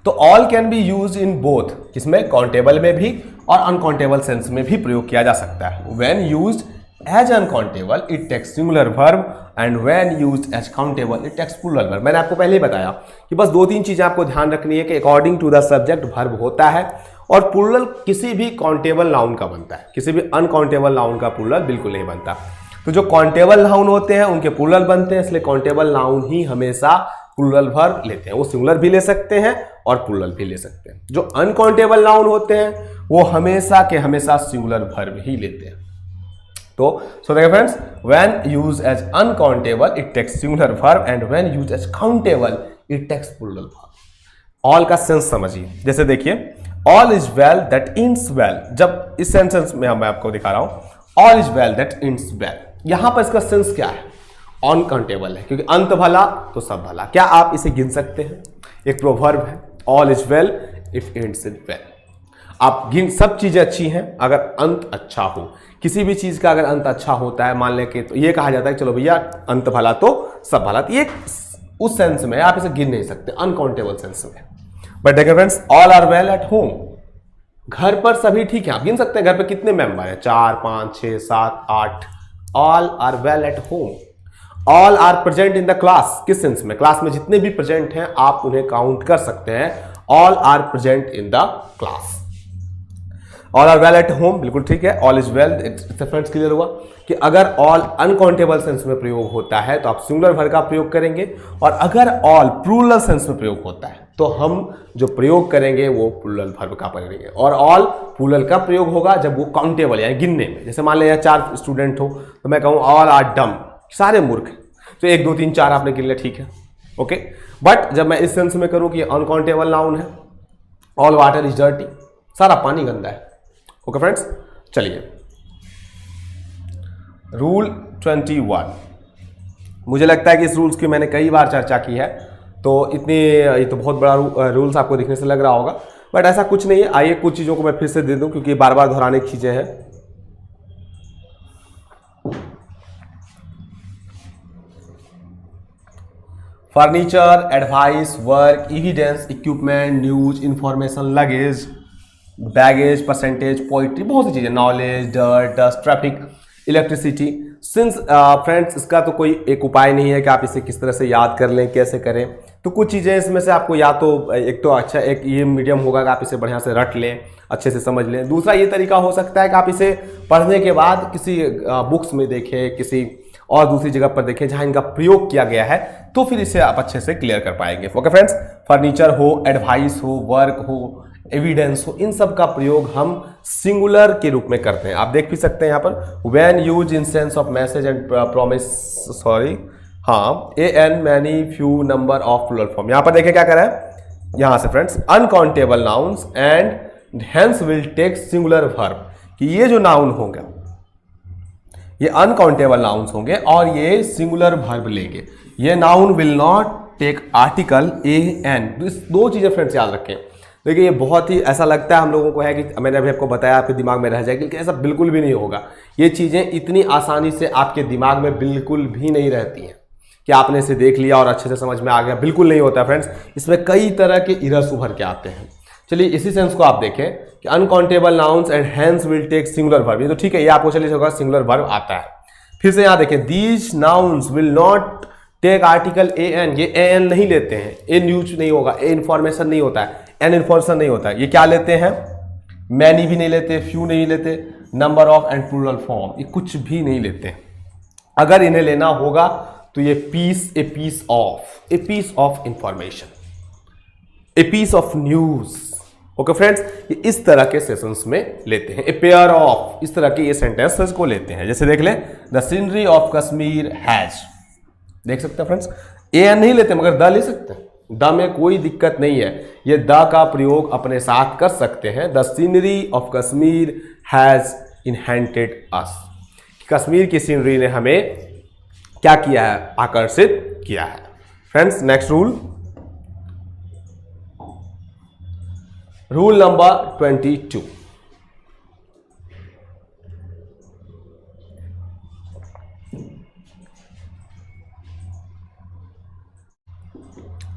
तो all can be use in both, किसमें, काउंटेबल में भी और अनकाउंटेबल सेंस में भी प्रयोग किया जा सकता है। When used as uncountable it takes singular verb and when used as countable it takes plural verb. मैंने आपको पहले ही बताया कि बस 2-3 चीजें आपको ध्यान रखनी है कि according to the subject verb होता है, और प्लूरल किसी भी काउंटेबल नाउन का बनता है, किसी भी अनकाउंटेबल नाउन का प्लूरल बिल्कुल नहीं बनता। तो जो काउंटेबल नाउन होते हैं उनके प्लूरल बनते हैं, इसलिए काउंटेबल नाउन ही हमेशा प्लूरल वर्ब लेते हैं। वो सिंगुलर भी ले सकते हैं और प्लूरल भी ले सकते हैं। जो अनकाउंटेबल नाउन होते हैं वो हमेशा के हमेशा सिंगुलर वर्ब ही लेते हैं। तो सो देखिए friends, when use as uncountable it takes singular verb and when use as countable it takes plural verb. All का सेंस समझिए, जैसे देखिए all is well that ends well. जब इस सेंटेंस में मैं आपको दिखा रहा हूं all is well that ends well, यहां पर इसका सेंस क्या है, अनकाउंटेबल है, क्योंकि अंत भला तो सब भला। क्या आप इसे गिन सकते हैं, एक प्रोवर्ब है all is well if ends is well. आप गिन, सब चीजें अच्छी हैं अगर अंत अच्छा हो, किसी भी चीज का अगर अंत अच्छा होता है मान लें कि तो ये कहा जाता है कि चलो भैया अंत भला तो सब भला। तो ये उस सेंस में आप इसे गिन नहीं सकते, अनकाउंटेबल सेंस में। बट देखिए friends, all are well at home, घर पर सभी ठीक है, आप गिन सकते हैं घर पर कितने मेंबर हैं, 4 5 6 7 8। All are well at home, all are present in the class, किस सेंस में, क्लास में जितने भी प्रेजेंट हैं आप उन्हें काउंट कर सकते हैं, all are present in the class. All are well at home, बिल्कुल ठीक है, ऑल इज वेल, इससे फ्रेंड्स क्लियर हुआ कि अगर ऑल अनकाउंटेबल सेंस में प्रयोग होता है तो आप सिंगुलर वर्ब का प्रयोग करेंगे, और अगर ऑल प्लूरल सेंस में प्रयोग होता है तो हम जो प्रयोग करेंगे वो प्लूरल वर्ब का करेंगे। और ऑल प्लूरल का प्रयोग होगा जब वो काउंटेबल यानी गिनने में, जैसे मान लिया 4 स्टूडेंट हो तो मैं कहूँ ऑल आर डम, सारे मूर्ख, तो 1 2 3 4 आपने गिन लिया, ठीक है, ओके। बट जब मैं इस सेंस में करूँ कि अनकाउंटेबल नाउन है, ऑल वाटर इज डर्टी, सारा पानी गंदा है, ओके फ्रेंड्स। चलिए रूल 21, मुझे लगता है कि इस रूल्स की मैंने कई बार चर्चा की है, तो ये तो बहुत बड़ा रूल्स आपको दिखने से लग रहा होगा, बट ऐसा कुछ नहीं है। आइए कुछ चीज़ों को मैं फिर से दे दूं क्योंकि बार बार दोहराने की चीज़ें हैं। Furniture, advice, work, evidence, equipment, news, information, luggage, baggage, percentage, poetry, बहुत सी चीज़ें, knowledge, dirt, dust, traffic, electricity. Since friends इसका तो कोई एक उपाय नहीं है कि आप इसे किस तरह से याद कर लें, कैसे करें, तो कुछ चीज़ें इसमें से आपको या तो एक तो अच्छा एक ये मीडियम होगा कि आप इसे बढ़िया से रट लें, अच्छे से समझ लें। दूसरा ये तरीका हो सकता है कि आप इसे पढ़ने के बाद किसी बुक्स में देखें, किसी और दूसरी जगह पर देखें जहां इनका प्रयोग किया गया है, तो फिर इसे आप अच्छे से क्लियर कर पाएंगे। ओके फ्रेंड्स, फर्नीचर हो, एडवाइस हो, वर्क हो, एविडेंस हो, इन सब का प्रयोग हम सिंगुलर के रूप में करते हैं। आप देख भी सकते हैं यहाँ पर when use in sense of message and promise, sorry हाँ, a an many few number of plural form. यहाँ पर देखिए क्या कर रहा है यहाँ से friends, uncountable nouns and hence will take singular verb, कि ये जो नाउन होगा ये अनकाउंटेबल नाउन्स होंगे और ये सिंगुलर वर्ब लेंगे। ये noun will not take article a an. इस 2 चीजें फ्रेंड्स याद रखें। देखिए ये बहुत ही ऐसा लगता है हम लोगों को है कि मैंने अभी आपको बताया आपके दिमाग में रह जाएगी, लेकिन ऐसा बिल्कुल भी नहीं होगा। ये चीज़ें इतनी आसानी से आपके दिमाग में बिल्कुल भी नहीं रहती हैं कि आपने इसे देख लिया और अच्छे से समझ में आ गया, बिल्कुल नहीं होता फ्रेंड्स। इसमें कई तरह के इरर्स उभर के आते हैं। चलिए इसी सेंस को आप देखें कि uncountable nouns and hence will take singular verb, ये तो ठीक है, ये आपको चलिए होगा सिंगुलर वर्ब आता है। फिर से यहाँ देखें, these nouns will not take article a an, ये ए एन नहीं लेते हैं, ए न्यूज नहीं होगा, ए इन्फॉर्मेशन नहीं होता है, एन इन्फॉर्मेशन नहीं होता है। ये क्या लेते हैं, मैनी भी नहीं लेते, फ्यू नहीं लेते, number of and plural form, ये कुछ भी नहीं लेते। अगर इन्हें लेना होगा तो ये piece, a piece of information, a piece of news. Okay friends, ये इस तरह के सेशंस में लेते हैं। ए पेयर ऑफ, इस तरह के ये सेंटेंसेस को लेते हैं। जैसे देख लें, the scenery of Kashmir has, देख सकते हैं फ्रेंड्स, ए एन नहीं लेते मगर द ले सकते हैं, द में कोई दिक्कत नहीं है, ये द का प्रयोग अपने साथ कर सकते हैं। The scenery of Kashmir has enchanted us, Kashmir की सीनरी ने हमें क्या किया है, आकर्षित किया है। Friends next rule number 22।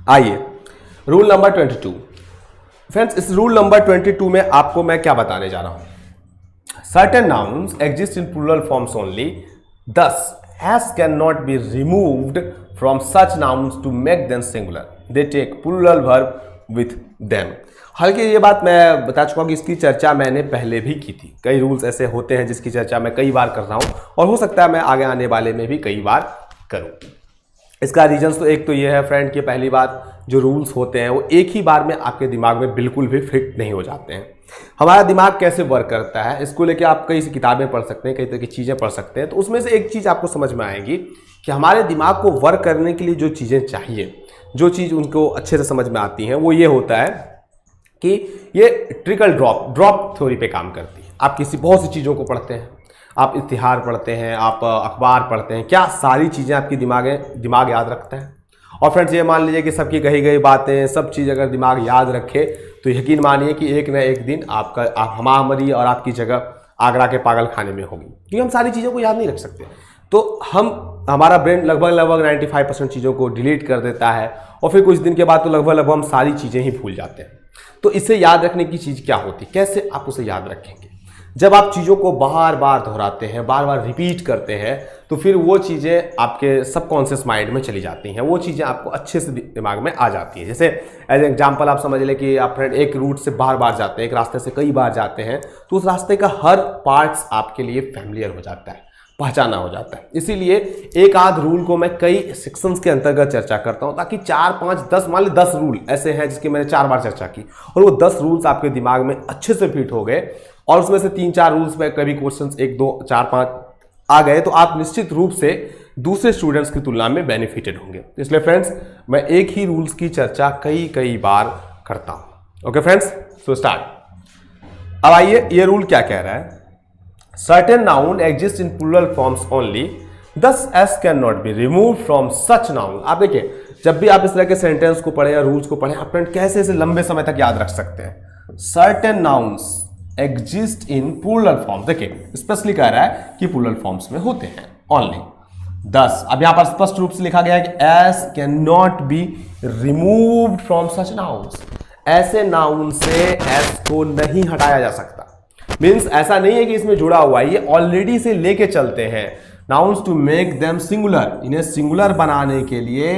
आइए रूल नंबर 22 फ्रेंड्स, इस रूल नंबर 22 में आपको मैं क्या बताने जा रहा हूं। Certain nouns exist in plural forms only, thus has cannot be removed from such nouns to make them singular, they take plural verb with them। हालांकि ये बात मैं बता चुका हूँ कि इसकी चर्चा मैंने पहले भी की थी। कई रूल्स ऐसे होते हैं जिसकी चर्चा मैं कई बार कर रहा हूँ और हो सकता है मैं आगे आने वाले में भी कई बार करूँ। इसका रीजन तो एक तो ये है फ्रेंड कि पहली बात, जो रूल्स होते हैं वो एक ही बार में आपके दिमाग में बिल्कुल भी फिट नहीं हो जाते हैं। हमारा दिमाग कैसे वर्क करता है इसको लेके आप कई किताबें पढ़ सकते हैं, कई तरह की चीज़ें पढ़ सकते हैं, तो उसमें से एक चीज़ आपको समझ में आएगी कि हमारे दिमाग को वर्क करने के लिए जो चीज़ें चाहिए, जो चीज़ उनको अच्छे से समझ में आती हैं, वो ये होता है कि ये ट्रिकल ड्रॉप थ्योरी पे काम करती है। आप किसी बहुत सी चीज़ों को पढ़ते हैं, आप इतिहास पढ़ते हैं, आप अखबार पढ़ते हैं, क्या सारी चीज़ें आपकी दिमाग याद रखता है? और फ्रेंड्स ये मान लीजिए कि सबकी कही गई बातें, सब चीज़ अगर दिमाग याद रखे तो यकीन मानिए कि एक न एक दिन हमारी और आपकी जगह आगरा के पागल खाने में होगी, क्योंकि हम सारी चीज़ों को याद नहीं रख सकते। तो हमारा ब्रेन लगभग 95% चीज़ों को डिलीट कर देता है और फिर कुछ दिन के बाद तो लगभग हम सारी चीज़ें ही भूल जाते हैं। तो इसे याद रखने की चीज़ क्या होती है, कैसे आप उसे याद रखेंगे? जब आप चीज़ों को बार बार दोहराते हैं, बार बार रिपीट करते हैं, तो फिर वो चीज़ें आपके सबकॉन्शियस माइंड में चली जाती हैं, वो चीज़ें आपको अच्छे से दिमाग में आ जाती हैं। जैसे एज एग्जाम्पल आप समझ लें कि आप फ्रेंड एक रूट से बार बार जाते हैं, एक रास्ते से कई बार जाते हैं, तो उस रास्ते का हर पार्ट्स आपके लिए फैमिलियर हो जाता है, पहचाना हो जाता है। इसीलिए एक आध रूल को मैं कई सेक्शंस के अंतर्गत चर्चा करता हूं, ताकि 4, 5, 10 मान ली 10 रूल ऐसे हैं जिसकी मैंने 4 बार चर्चा की, और वो 10 रूल्स आपके दिमाग में अच्छे से फिट हो गए, और उसमें से 3-4 रूल्स में कभी क्वेश्चंस 1, 2, 4, 5 आ गए, तो आप निश्चित रूप से दूसरे स्टूडेंट्स की तुलना में बेनिफिटेड होंगे। इसलिए फ्रेंड्स, मैं एक ही रूल्स की चर्चा कई बार करता हूं। Okay friends, so start. अब आइए, ये रूल क्या कह रहा है? Certain noun exist in plural forms only, thus s cannot be removed from such noun। आप देखिए, जब भी आप इस तरह के सेंटेंस को पढ़े या रूल्स को पढ़े, आप फ्रेंड कैसे इसे लंबे समय तक याद रख सकते हैं? Certain nouns exist in plural forms, देखिए स्पेशली कह रहा है कि plural forms में होते हैं only। 10, अब यहां पर स्पष्ट रूप से लिखा गया है कि s cannot be removed from such nouns, ऐसे नाउन से s को नहीं हटाया जा सकता। मीन्स ऐसा नहीं है कि इसमें जुड़ा हुआ है, ये ऑलरेडी से लेके चलते हैं। Nouns to make them singular, इन्हें सिंगुलर बनाने के लिए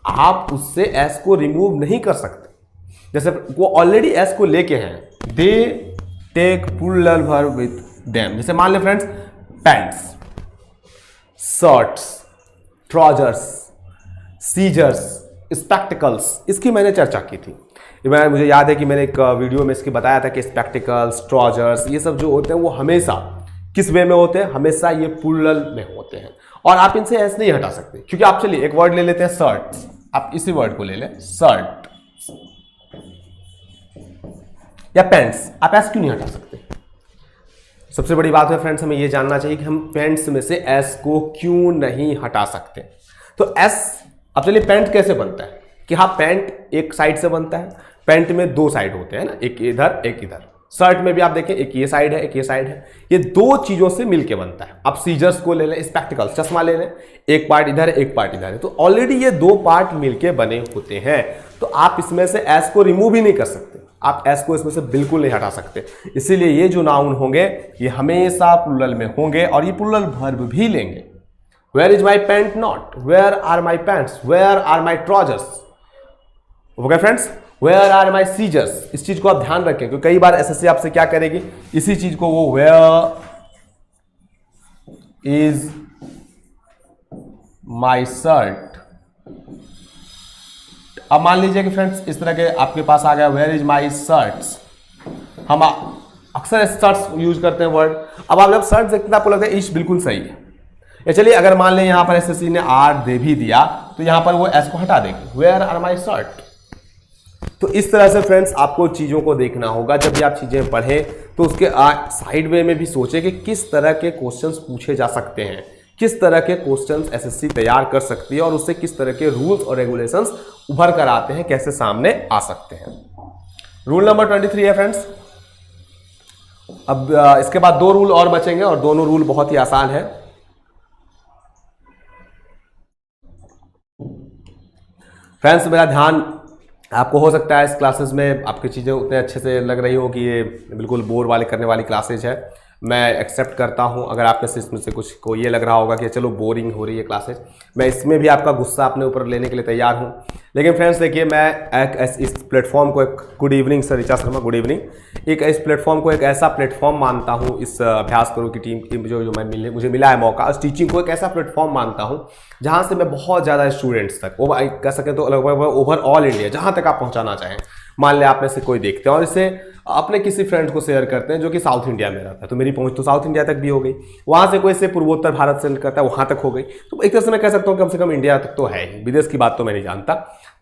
आप उससे एस को रिमूव नहीं कर सकते। जैसे वो ऑलरेडी एस को लेके हैं, they take plural verb with them. जैसे मान ले friends, pants, shirts, trousers, scissors, spectacles, इसकी मैंने चर्चा की थी। मुझे याद है कि मैंने एक वीडियो में इसकी बताया था कि स्पेक्टिकल्स, ट्राउजर्स, ये सब जो होते हैं वो हमेशा किस वे में होते हैं? हमेशा ये प्लूरल में होते हैं, और आप इनसे एस नहीं हटा सकते। क्योंकि आप चलिए एक वर्ड ले लेते हैं शर्ट, आप इसी वर्ड को ले लें शर्ट, या पैंट्स, आप एस क्यों नहीं हटा सकते? सबसे बड़ी बात है फ्रेंड्स, हमें ये जानना चाहिए कि हम पैंट्स में से एस को क्यों नहीं हटा सकते। तो एस, अब चलिए पैंट कैसे बनता है कि हाँ, पैंट एक साइड से बनता है, पैंट में 2 साइड होते हैं ना, एक इधर एक इधर। शर्ट में भी आप देखें, एक ये साइड है एक ये साइड है, ये 2 चीजों से मिलके बनता है। आप सीजर्स को ले लें, स्पेक्टिकल्स, चश्मा ले लें, एक पार्ट इधर है एक पार्ट इधर है, तो ऑलरेडी ये 2 पार्ट मिलके बने होते हैं। तो आप इसमें से एस को रिमूव ही नहीं कर सकते, आप एस को इसमें से बिल्कुल नहीं हटा सकते। इसीलिए ये जो नाउन होंगे ये हमेशा प्लूरल में होंगे, और ये प्लूरल वर्ब भी लेंगे। Where is my pant not, where are my pants, where are my trousers. Okay friends, where are my scissors, इस चीज को आप ध्यान रखें, क्योंकि कई बार एसएससी आपसे क्या करेगी, इसी चीज को वो वेयर इज माई शर्ट। अब मान लीजिए कि फ्रेंड्स इस तरह के आपके पास आ गया वेयर इज माई शर्ट्स। हम अक्सर शर्ट्स यूज करते हैं वर्ड। अब आप जब शर्ट देखते हैं आपको लगता है इश बिल्कुल सही है। या चलिए अगर मान लें यहां पर एसएससी ने आर दे भी दिया, तो यहां पर वो एस को हटा देगी, वेयर आर माई शर्ट। तो इस तरह से फ्रेंड्स आपको चीज़ों को देखना होगा। जब भी आप चीज़ें पढ़ें तो उसके साइड वे में भी सोचें कि किस तरह के क्वेश्चंस पूछे जा सकते हैं, किस तरह के क्वेश्चंस एसएससी तैयार कर सकती है, और उससे किस तरह के रूल्स और रेगुलेशंस उभर कर आते हैं, कैसे सामने आ सकते हैं। रूल नंबर 23 है फ्रेंड्स। अब इसके बाद 2 रूल और बचेंगे, और दोनों रूल बहुत ही आसान है। फ्रेंड्स, मेरा ध्यान, आपको हो सकता है इस क्लासेस में आपकी चीज़ें उतने अच्छे से लग रही हो कि ये बिल्कुल बोर वाले करने वाली क्लासेज है। मैं एक्सेप्ट करता हूं। अगर आप में से इसमें से कुछ को ये लग रहा होगा कि चलो बोरिंग हो रही है क्लासेज, मैं इसमें भी आपका गुस्सा अपने ऊपर लेने के लिए तैयार हूं। लेकिन फ्रेंड्स देखिए, मैं इस प्लेटफॉर्म को एक, good evening sir Richa Sharma, good evening, एक इस प्लेटफॉर्म को एक ऐसा प्लेटफॉर्म मानता हूं, इस अभ्यास करो की टीम की जो मुझे मिला है मौका, उस टीचिंग को एक ऐसा प्लेटफॉर्म मानता हूं जहां से मैं बहुत ज़्यादा स्टूडेंट्स तक, कह सकें तो लगभग ओवरऑल इंडिया, जहां तक आप पहुंचाना चाहें। मान ले आप में से कोई देखते हैं और इसे अपने किसी फ्रेंड को शेयर करते हैं जो कि साउथ इंडिया में रहता है, तो मेरी पहुंच तो साउथ इंडिया तक भी हो गई। वहां से कोई इसे पूर्वोत्तर भारत सेंड करता है, वहां तक हो गई। तो एक तरह से मैं कह सकता हूं कम से कम इंडिया तक तो है ही, विदेश की बात तो मैं नहीं जानता।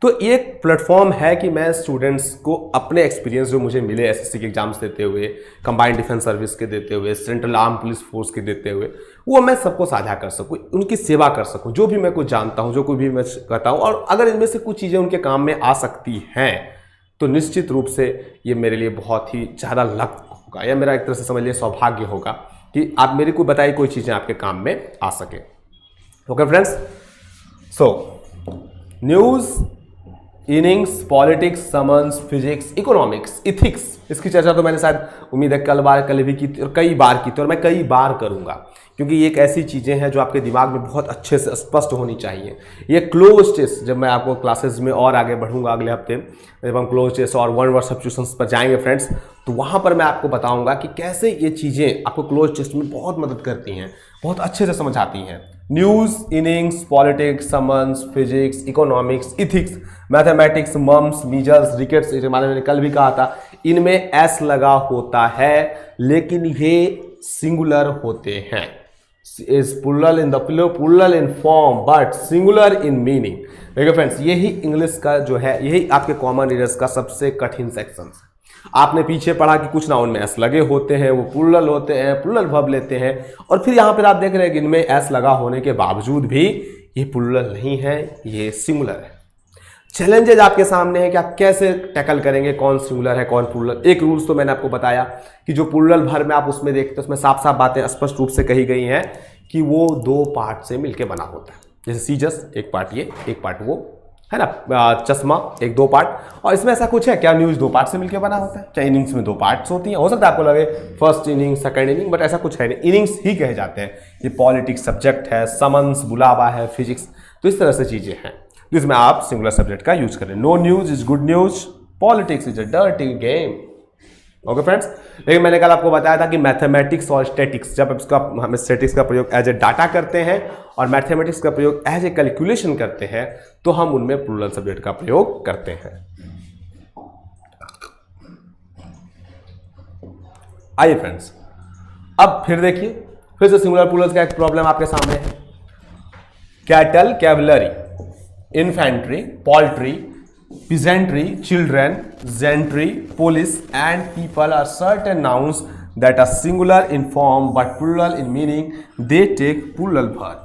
तो एक प्लेटफॉर्म है कि मैं स्टूडेंट्स को अपने एक्सपीरियंस जो मुझे मिले एसएससी के एग्जाम्स देते हुए, कंबाइंड डिफेंस सर्विस के देते हुए, सेंट्रल आर्म पुलिस फोर्स के देते हुए, वो मैं सबको साझा कर सकूं, उनकी सेवा कर सकूं, जो भी मैं कुछ जानता हूं, जो कोई भी मैं कहता हूं। और अगर इनमें से कुछ चीज़ें उनके काम में आ सकती हैं तो निश्चित रूप से ये मेरे लिए बहुत ही ज़्यादा लक होगा, या मेरा एक तरह से समझ लीजिए सौभाग्य होगा कि आप मेरे को बताई कोई चीज़ें आपके काम में आ सके। Okay friends, so news, innings, politics, summons, physics, economics, ethics, इसकी चर्चा तो मैंने शायद उम्मीद है कल भी की थी और कई बार की थी, और मैं कई बार करूंगा, क्योंकि ये एक ऐसी चीज़ें हैं जो आपके दिमाग में बहुत अच्छे से स्पष्ट होनी चाहिए। ये क्लोज टेस्ट जब मैं आपको क्लासेस में और आगे बढ़ूंगा अगले हफ्ते, जब हम क्लोज टेस्ट और वन वर्ड सब्स्टिट्यूशंस पर जाएंगे फ्रेंड्स, तो वहाँ पर मैं आपको बताऊंगा कि कैसे ये चीज़ें आपको क्लोज टेस्ट में बहुत मदद करती हैं, बहुत अच्छे से समझाती हैं। News, innings, politics, summons, physics, economics, ethics, mathematics, mumps, measles, rickets, मैंने कल भी कहा था, इनमें एस लगा होता है, लेकिन ये सिंगुलर होते हैं। Is plural in the plural in form but singular in meaning. देखिए फ्रेंड्स, यही इंग्लिश का जो है, यही आपके कॉमन रीडर्स का सबसे कठिन सेक्शन है। आपने पीछे पढ़ा कि कुछ नाउन में एस लगे होते हैं, वो प्लूरल होते हैं, प्लूरल वर्ब लेते हैं, और फिर यहाँ पर आप देख रहे हैं कि इनमें एस लगा होने के बावजूद भी ये प्लूरल नहीं है, ये सिंगुलर है। चैलेंजेज आपके सामने है कि आप कैसे टैकल करेंगे, कौन सिंगुलर है कौन प्लूरल। एक रूल्स तो मैंने आपको बताया कि जो प्लूरल भर में आप उसमें देखते हैं, उसमें साफ साफ बातें स्पष्ट रूप से कही गई हैं कि वो दो पार्ट से मिलकर बना होता है। जैसे सीजस, एक पार्ट ये, एक पार्ट वो, है ना। चश्मा, एक दो पार्ट। और इसमें ऐसा कुछ है क्या, न्यूज़ दो पार्ट से मिलकर बना होता है? चाहे इनिंग्स में दो पार्ट्स होती हैं, हो सकता है आपको लगे first inning second inning, but ऐसा कुछ है नहीं, इनिंग्स ही कहे जाते हैं। ये पॉलिटिक्स सब्जेक्ट है, समन्स बुलावा है, फिजिक्स, तो इस तरह से चीज़ें हैं जिसमें आप सिंगुलर सब्जेक्ट का यूज करें। No news is good news, politics is a dirty game. Okay friends, लेकिन मैंने कल आपको बताया था कि मैथमेटिक्स और स्टैटिक्स, जब इसका हम स्टैटिक्स का प्रयोग एज ए डाटा करते हैं और मैथमेटिक्स का प्रयोग एज ए कैलकुलेशन करते हैं, तो हम उनमें प्लूरल सब्जेक्ट का प्रयोग करते हैं। आइए फ्रेंड्स, अब फिर देखिए, फिर से सिंगुलर प्लूरल का एक प्रॉब्लम आपके सामने है। Cattle, cavalry, infantry, poultry, peasantry, children, gentry, police and people are certain nouns that are singular in form but plural in meaning. They take plural verb.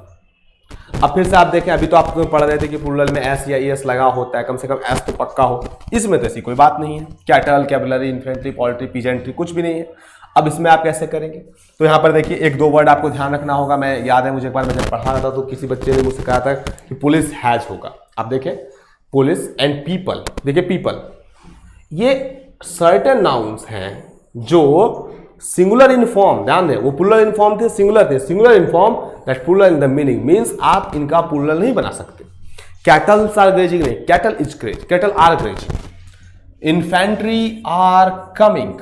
अब फिर से आप देखें, अभी तो आप पढ़ रहे थे कि प्लूरल में एस या एस लगा होता है, कम से कम एस तो पक्का हो। इसमें तो ऐसी कोई बात नहीं है। Cattle, cavalry, infantry, poultry, peasantry, कुछ भी नहीं है। अब इसमें आप कैसे करेंगे? तो यहाँ पर देखिए, एक दो वर्ड आपको ध्यान रखना होगा। मैं याद है मुझे एक बार मैं जब पढ़ा रहा था तो किसी बच्चे ने मुझसे कहा था कि पुलिस हैज होगा। आप देखें, पुलिस एंड पीपल, देखिए पीपल, ये सर्टेन नाउन्स हैं जो सिंगुलर इन फॉर्म, ध्यान दें, वो प्लूरल इन फॉर्म थे, सिंगुलर थे, singular in form that plural in the meaning, means आप इनका प्लूरल नहीं बना सकते। कैटल्स आर ग्रेजिंग नहीं, cattle is graze, cattle are grazing. Infantry are coming,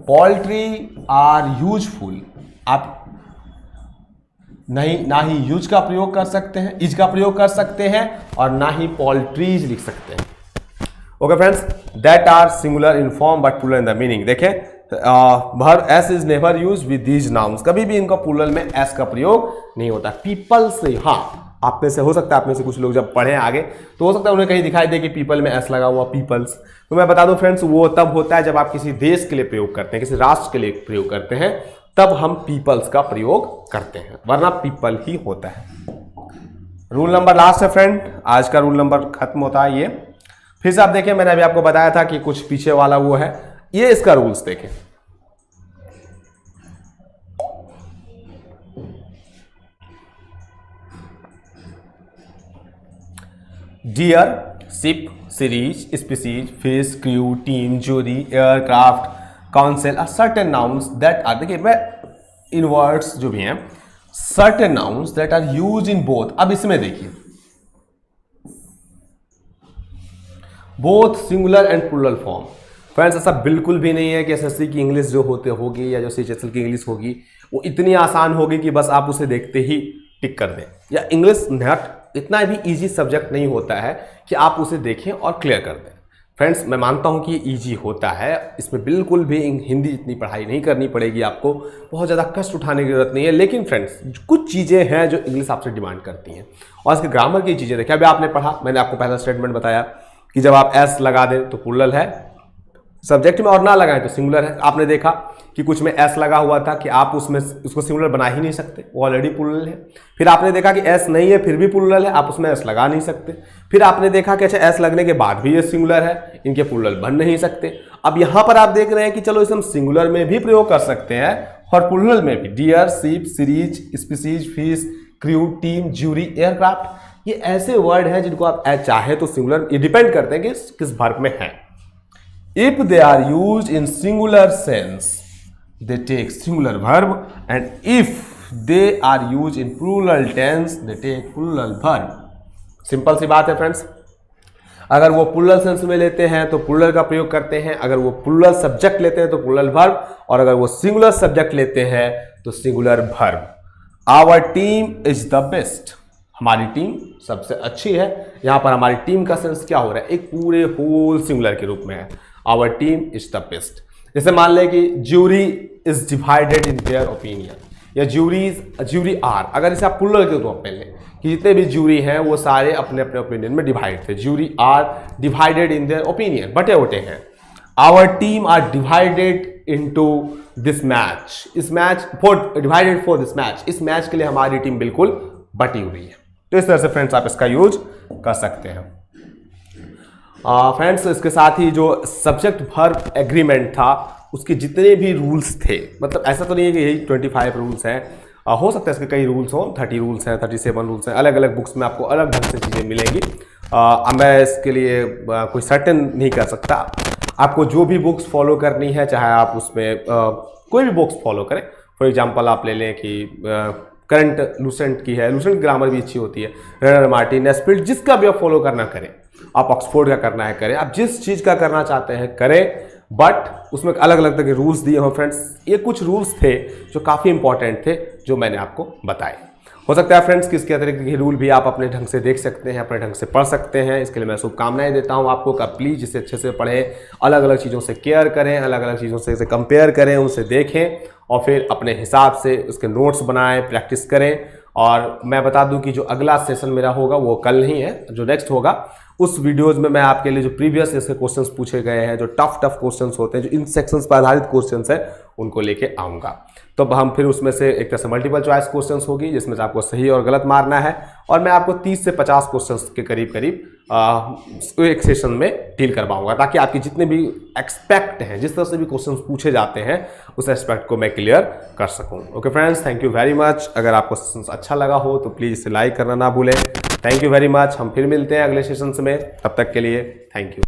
poultry are useful. आप नहीं, ना ही यूज का प्रयोग कर सकते हैं, इज का प्रयोग कर सकते हैं, और ना ही पोल्ट्रीज लिख सकते हैं। Okay friends, that are singular in form but plural in the meaning. देखें, भर S is never use with these nouns, कभी भी इनका प्लूरल में एस का प्रयोग नहीं होता। पीपल से, हाँ, आप में से हो सकता है, आप में से कुछ लोग जब पढ़े आगे तो हो सकता है उन्हें कहीं दिखाई दे कि पीपल में एस लगा हुआ, पीपल्स। तो मैं बता दूं फ्रेंड्स, वो तब होता है जब आप किसी देश के लिए प्रयोग करते हैं, किसी राष्ट्र के लिए प्रयोग करते हैं, तब हम पीपल्स का प्रयोग करते हैं, वरना पीपल ही होता है। रूल नंबर लास्ट है फ्रेंड, आज का रूल नंबर खत्म होता है ये। फिर से आप देखें, मैंने अभी आपको बताया था कि कुछ पीछे वाला वो है, ये इसका रूल्स देखें। Deer, ship, series, species, fish, crew, team, jury, aircraft, council are certain nouns that are, देखिए मैं इन वर्ड्स जो भी हैं, certain nouns that are use in both. अब इसमें देखिए, both singular and plural form. Friends, ऐसा बिल्कुल भी नहीं है कि एसएससी की इंग्लिश जो होगी या जो सीएचएसएल की इंग्लिश होगी वो इतनी आसान होगी कि बस आप उसे देखते ही टिक कर दें, या इंग्लिश नॉट इतना भी इजी सब्जेक्ट नहीं होता है कि आप उसे देखें और क्लियर कर दें। फ्रेंड्स, मैं मानता हूं कि ये ईजी होता है, इसमें बिल्कुल भी हिंदी जितनी पढ़ाई नहीं करनी पड़ेगी आपको, बहुत ज़्यादा कष्ट उठाने की जरूरत नहीं है। लेकिन फ्रेंड्स, कुछ चीज़ें हैं जो इंग्लिश आपसे डिमांड करती हैं, और इसके ग्रामर की चीज़ें देखिए। अभी आपने पढ़ा, मैंने आपको पहला स्टेटमेंट बताया कि जब आप एस लगा दें तो प्लूरल है सब्जेक्ट में, और ना लगाएं तो सिंगुलर है। आपने देखा कि कुछ में एस लगा हुआ था कि आप उसमें उसको सिंगुलर बना ही नहीं सकते, वो ऑलरेडी प्लूरल है। फिर आपने देखा कि एस नहीं है फिर भी प्लूरल है, आप उसमें एस लगा नहीं सकते। फिर आपने देखा कि अच्छा एस लगने के बाद भी ये सिंगुलर है, इनके प्लूरल बन नहीं सकते। अब यहाँ पर आप देख रहे हैं कि चलो इसे हम सिंगुलर में भी प्रयोग कर सकते हैं और प्लूरल में भी। Deer, ship, series, species, fish, crew, team, jury, aircraft, ये ऐसे वर्ड हैं जिनको आप चाहे तो सिंगुलर, ये डिपेंड करते हैं कि किस वर्ब में है। If they are used in singular sense they take singular verb, and if they are used in plural tense they take plural verb. Simple सी बात है फ्रेंड्स। अगर वो प्लूरल सेंस में लेते हैं तो प्लूरल का प्रयोग करते हैं, अगर वो प्लूरल सब्जेक्ट लेते हैं तो प्लूरल वर्ब, और अगर वो सिंगुलर सब्जेक्ट लेते हैं तो singular verb. Our team is the best, हमारी टीम सबसे अच्छी है। यहां पर हमारी टीम का सेंस क्या हो रहा है, एक पूरे होल सिंगुलर के रूप में है। Our team is the best. जैसे मान लें कि jury is divided in their opinion, या ज्यूरी आर, अगर इसे आप प्लूरल के तौर पे लें कि जितने भी ज्यूरी हैं वो सारे अपने अपने ओपिनियन में डिवाइड थे। Jury are divided in their opinion, बटे बटे हैं। Our team are divided into this match, इस match for divided for this match, इस मैच के लिए हमारी टीम बिल्कुल बटी हुई है। तो इस तरह से फ्रेंड्स आप इसका यूज कर सकते हैं। फ्रेंड्स इसके साथ ही जो सब्जेक्ट वर्ब एग्रीमेंट था उसके जितने भी रूल्स थे, मतलब ऐसा तो नहीं है कि यही 25 रूल्स हैं, हो सकता है इसके कई रूल्स हों, 30 रूल्स हैं, 37 रूल्स हैं, अलग अलग बुक्स में आपको अलग ढंग से चीज़ें मिलेंगी। मैं इसके लिए कोई सर्टेन नहीं कर सकता। आपको जो भी बुक्स फॉलो करनी है, चाहे आप उसमें कोई भी बुक्स फॉलो करें। फॉर एग्जांपल आप ले लें कि करंट लूसेंट की है, लूसेंट ग्रामर भी अच्छी होती है, रेनर मार्टिन, नेस्पिल्ट, जिसका भी आप फॉलो करना करें। आप ऑक्सफोर्ड का करना है करें, आप जिस चीज़ का करना चाहते हैं करें, बट उसमें अलग अलग तरह के रूल्स दिए हों फ्रेंड्स। ये कुछ रूल्स थे जो काफ़ी इंपॉर्टेंट थे, जो मैंने आपको बताए। हो सकता है फ्रेंड्स कि इसके अतिरिक्त के रूल भी आप अपने ढंग से देख सकते हैं, अपने ढंग से पढ़ सकते हैं। इसके लिए मैं शुभकामनाएं देता हूं आपको कि प्लीज़ इसे अच्छे से पढ़ें, अलग अलग चीज़ों से केयर करें, अलग अलग चीज़ों से इसे कंपेयर करें, उनसे देखें और फिर अपने हिसाब से उसके नोट्स बनाएं, प्रैक्टिस करें। और मैं बता दूं कि जो अगला सेशन मेरा होगा वो कल नहीं है, जो नेक्स्ट होगा उस वीडियोज़ में मैं आपके लिए जो प्रीवियस इसके क्वेश्चंस पूछे गए हैं, जो टफ क्वेश्चंस होते हैं, जो इन सेक्शंस पर आधारित क्वेश्चंस हैं, उनको लेके आऊँगा। तो हम फिर उसमें से एक तरह से मल्टीपल चॉइस क्वेश्चंस होगी जिसमें से आपको सही और गलत मारना है, और मैं आपको 30 से 50 क्वेश्चंस के करीब एक सेशन में डील करवाऊंगा, ताकि आपके जितने भी एक्सपेक्ट हैं, जिस तरह से भी क्वेश्चंस पूछे जाते हैं, उस एस्पेक्ट को मैं क्लियर कर सकूं। Okay friends, thank you very much. अगर आपको सेशन अच्छा लगा हो तो प्लीज़ इसे लाइक करना ना भूलें। Thank you very much. हम फिर मिलते हैं अगले सेशंस में, तब तक के लिए थैंक यू।